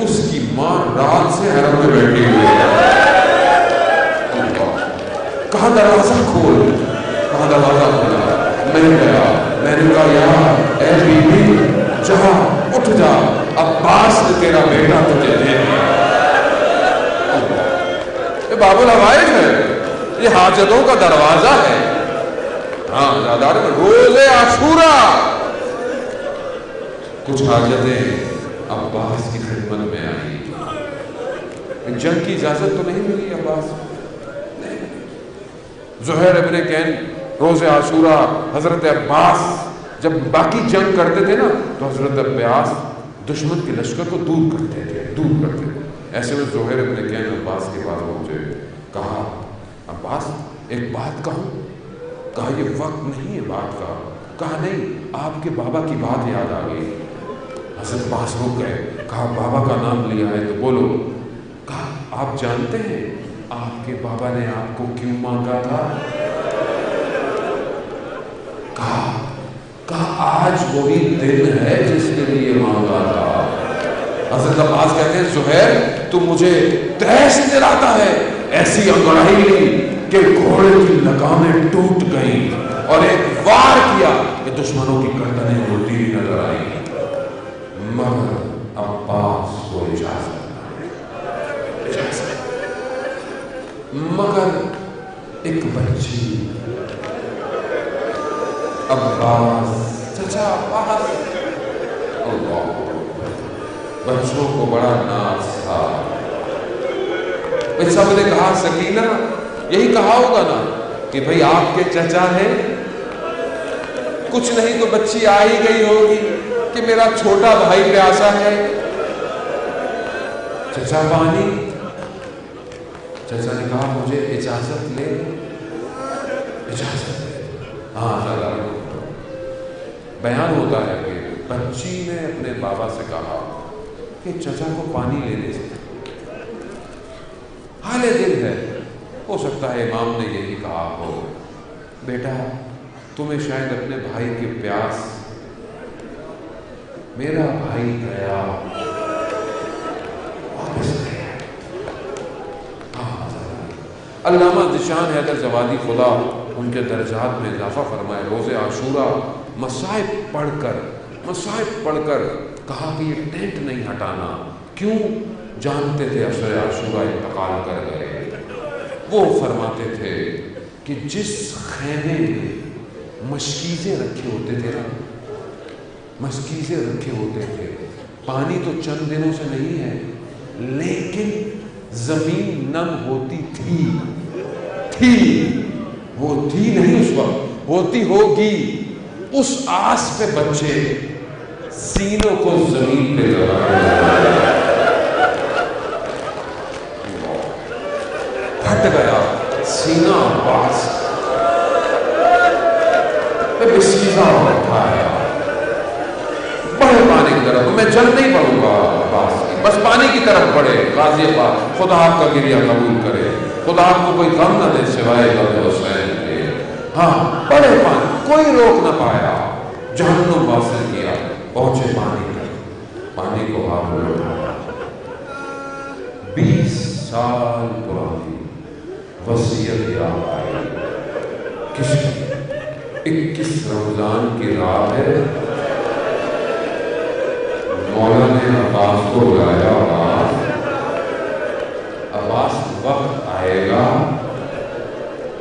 اس کی ماں رات سے حرم میں بیٹھی ہوئی ہے. کہاں دروازہ کھول, کہاں دروازہ کھولا. میں گیا, میں نے کہا یا اے بی بی جا, اٹھ جا, عباس نے تیرا بیٹا تجھے دے دیا. یہ باب الحوائج ہے, یہ حاجتوں کا دروازہ ہے. ہاں زیادہ روز عاشورہ کچھ حاجتیں عباس کی خدمت میں آئی. جنگ کی اجازت تو نہیں ملی عباس. زہیر ابن کین روز عاشورہ, حضرت عباس جب باقی جنگ کرتے تھے نا تو حضرت عباس دشمن کے لشکر کو دور کرتے تھے. ایسے میں زہیر ابن کین عباس کے پاس پہنچے, کہا عباس ایک بات کہوں. کہا یہ وقت نہیں ہے بات کا. کہا نہیں, آپ کے بابا کی بات یاد آ گئی. حضرت عباس رک گئے، کہا بابا کا نام لیا ہے تو بولو۔ کہا آپ جانتے ہیں آپ کے بابا نے آپ کو کیوں مانگا تھا؟ کہا آج وہی دن ہے جس کے لیے مانگا تھا۔ حضرت عباس کہتے ہیں زہیر تو مجھے تیش دلاتا ہے، ایسی انگڑائی لی کہ گھوڑے کی لگامیں ٹوٹ گئیں اور ایک وار کیا کہ دشمنوں کی گردنیں اڑتی ہوئی نظر آئی، مگر عباس کو اجازت مگر ایک بچی عباس چچا عباس، اللہ بچوں کو بڑا ناز تھا۔ سب نے کہا سکینہ، یہی کہا ہوگا نا کہ بھئی آپ کے چچا ہیں، کچھ نہیں تو بچی آ ہی گئی ہوگی کہ میرا چھوٹا بھائی پیاسا ہے، چچا پانی۔ چچا نے کہا مجھے اجازت لے، اجازت لے۔ ہاں بیان ہوتا ہے کہ بچی نے اپنے بابا سے کہا کہ چچا کو پانی لینے سے حالے دل ہے، ہو سکتا ہے امام نے یہی کہا ہو، بیٹا تمہیں شاید اپنے بھائی کی پیاس، میرا بھائی گیا واپس گیا۔ علامہ ذیشان حیدر زوادی خدا ان کے درجات میں اضافہ فرمائے، روز عاشورہ مصائب پڑھ کر کہا کہ یہ ٹینٹ نہیں ہٹانا، کیوں؟ جانتے تھے عشر عاشورہ انتقال کر گئے۔ وہ فرماتے تھے کہ جس خیمے میں مشکیزیں رکھے ہوتے تھے نا، مشکیزیں رکھے ہوتے تھے، پانی تو چند دنوں سے نہیں ہے لیکن زمین نم ہوتی تھی، وہ تھی نہیں اس وقت، ہوتی ہوگی۔ اس آس پہ بچے سینوں کو زمین پہ لگائے، پھٹ گیا سینہ عباس پہ، بسیزہ اٹھایا، بڑے پانی کی طرف، میں جل نہیں پڑوں گا عباس کی، بس پانی کی طرف بڑھے۔ غازی عباس خدا آپ کا گریہ قبول کرے، خدا آپ کو کوئی غم نہ دے سوائے غم حسین کے۔ ہاں بڑے پانی، کوئی روک نہ پایا، جہنم واصل کیا، پہنچے پانی تک، پانی کو ہاتھ میں اٹھایا۔ 20 سال پرانی وصیت یاد آئی، کس 21 رمضان کی رات ہے، مولا نے عباس کو بلایا، عباس وقت آئے گا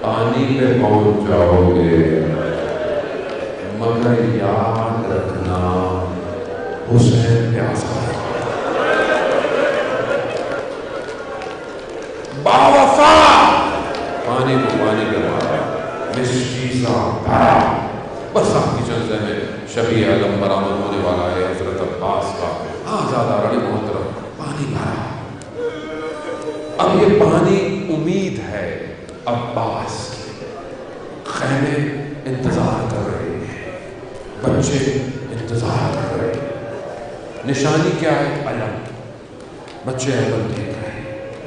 پانی پہ پہنچ جاؤ گے، مگر یاد رکھنا حسین پیاسا ہے، باوفا پانی کو پانی کے مارا، مشکیزہ بھرا۔ بس آپ کی جلسے میں شبیہ علم برآمد ہونے والا ہے حضرت عباس کا، زیادہ رڑی محترم، پانی بھرا۔ اب یہ پانی امید ہے عباس کی، خیمے انتظار کر رہے ہیں، بچے انتظار کر رہے ہیں، نشانی کیا ہے؟ علم، بچے علم دیکھ رہے ہیں،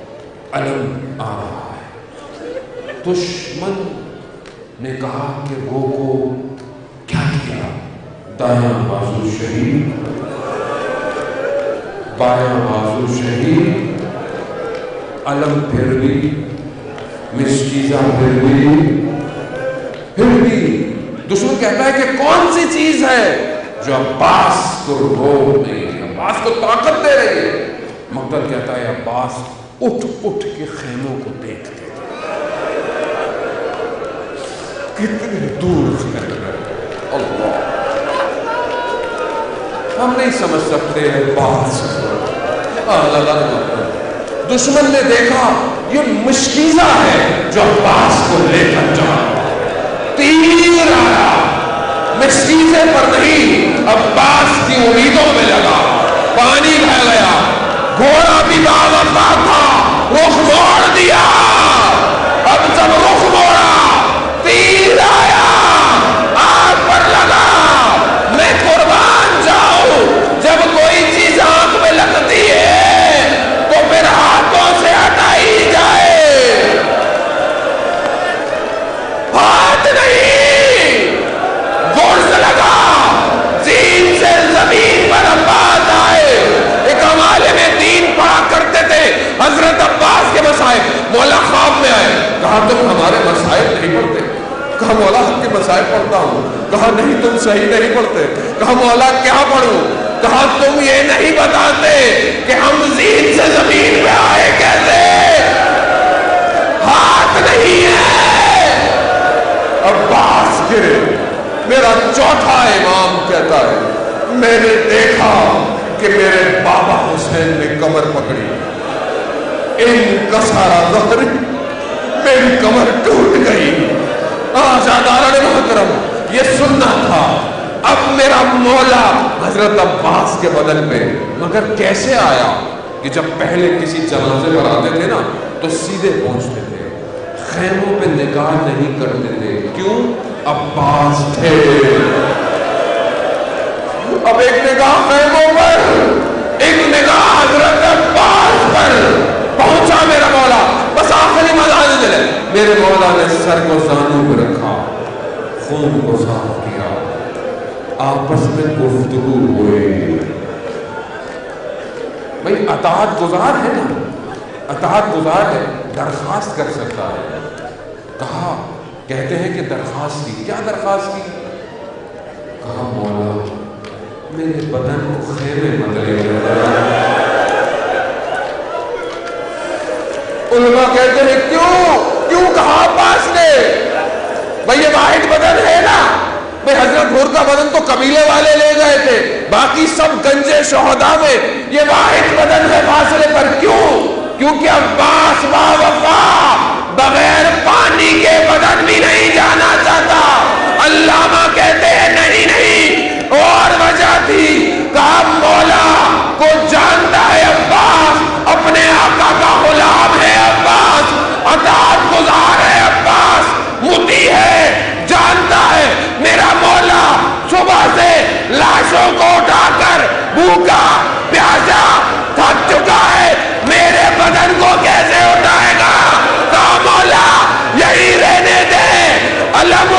علم آ رہا ہے۔ دشمن نے کہا کہ وہ کو کیا کیا؟ دایاں بازو شہید، بایاں بازو شہید، علم پھر بھی، مشکیزہ پھر بھی دشمن کہتا ہے کہ کون سی چیز ہے جو عباس کو روک نہیں، عباس کو طاقت دے رہی ہے؟ مقتل کہتا ہے عباس اٹھ کے خیموں کو دیکھتے کتنی دور پھیل رہے، اللہ ہم نہیں سمجھ سکتے عباس دشمن نے دیکھا یہ مشکیزہ ہے جو عباس کو لے کر جا، تیر آیا مشکیزے پر نہیں، عباس کی امیدوں میں لگا، پانی بہ گیا، گھوڑا بھی باوفا تھا، رخ موڑ دیا، اب جب رخ موڑا تیر آیا، آگ پر لگا، میں قربان جاؤں، جب کہا تم ہمارے مسائل نہیں پڑھتے؟ کہا مولا ہم کے مسائل پڑھتا ہوں۔ کہا نہیں تم صحیح نہیں پڑھتے۔ کہا مولا کیا پڑھوں؟ کہا تم یہ نہیں بتاتے کہ ہم زین سے زمین پہ آئے کیسے؟ ہاتھ نہیں ہے۔ عباس گرے۔ میرا چوتھا امام کہتا ہے میں نے دیکھا کہ میرے بابا حسین نے کمر پکڑی، انکسارا ظہری، میری کمر ٹوٹ گئی۔ آزاداران محترم یہ سننا تھا۔ اب میرا مولا حضرت عباس کے بدن میں، مگر کیسے آیا کہ جب پہلے کسی جنازے پر آتے تھے نا تو سیدھے پہنچتے تھے، خیموں پہ نگاہ نہیں کرتے تھے۔ کیوں؟ عباس تھے۔ اب ایک نگاہ خیموں پر، ایک نگاہ حضرت عباس پر پہنچا میرا مولا۔ بس آخری مزاج دلے میرے مولا نے سر کو زانوں پہ رکھا، خون کو صاف کیا، آپس میں گفتگو ہوئی۔ بھئی اطاعت گزار ہے نا، اطاعت گزار ہے، درخواست کر سکتا ہے۔ کہا کہتے ہیں کہ درخواست کی، کیا درخواست کی؟ کہا مولا میرے بدن کو خیمے مت لے گئے۔ علماء کہتے ہیں کیوں کہا عباس نے؟ بھئی یہ واحد بدن ہے نا، بھئی حضرت حر کا بدن تو قبیلے والے لے گئے تھے، باقی سب گنجے شہداء میں، یہ واحد بدن ہے فاصلے پر۔ کیوں؟ کیونکہ عباس باوفا بغیر پانی کے بدن بھی نہیں جانا چاہتا۔ علامہ کہتے ہیں نہیں اور وجہ تھی۔ کہا مولا کو جانتا ہے عباس، اپنے آقا کا غلام ہے عباس، اطاعت گزار ہے عباس، مطیع ہے، جانتا ہے میرا مولا صبح سے لاشوں کو اٹھا کر بھوکا پیاسا تھک چکا ہے، میرے بدن کو کیسے اٹھائے گا؟ کہا مولا یہی رہنے دے، علم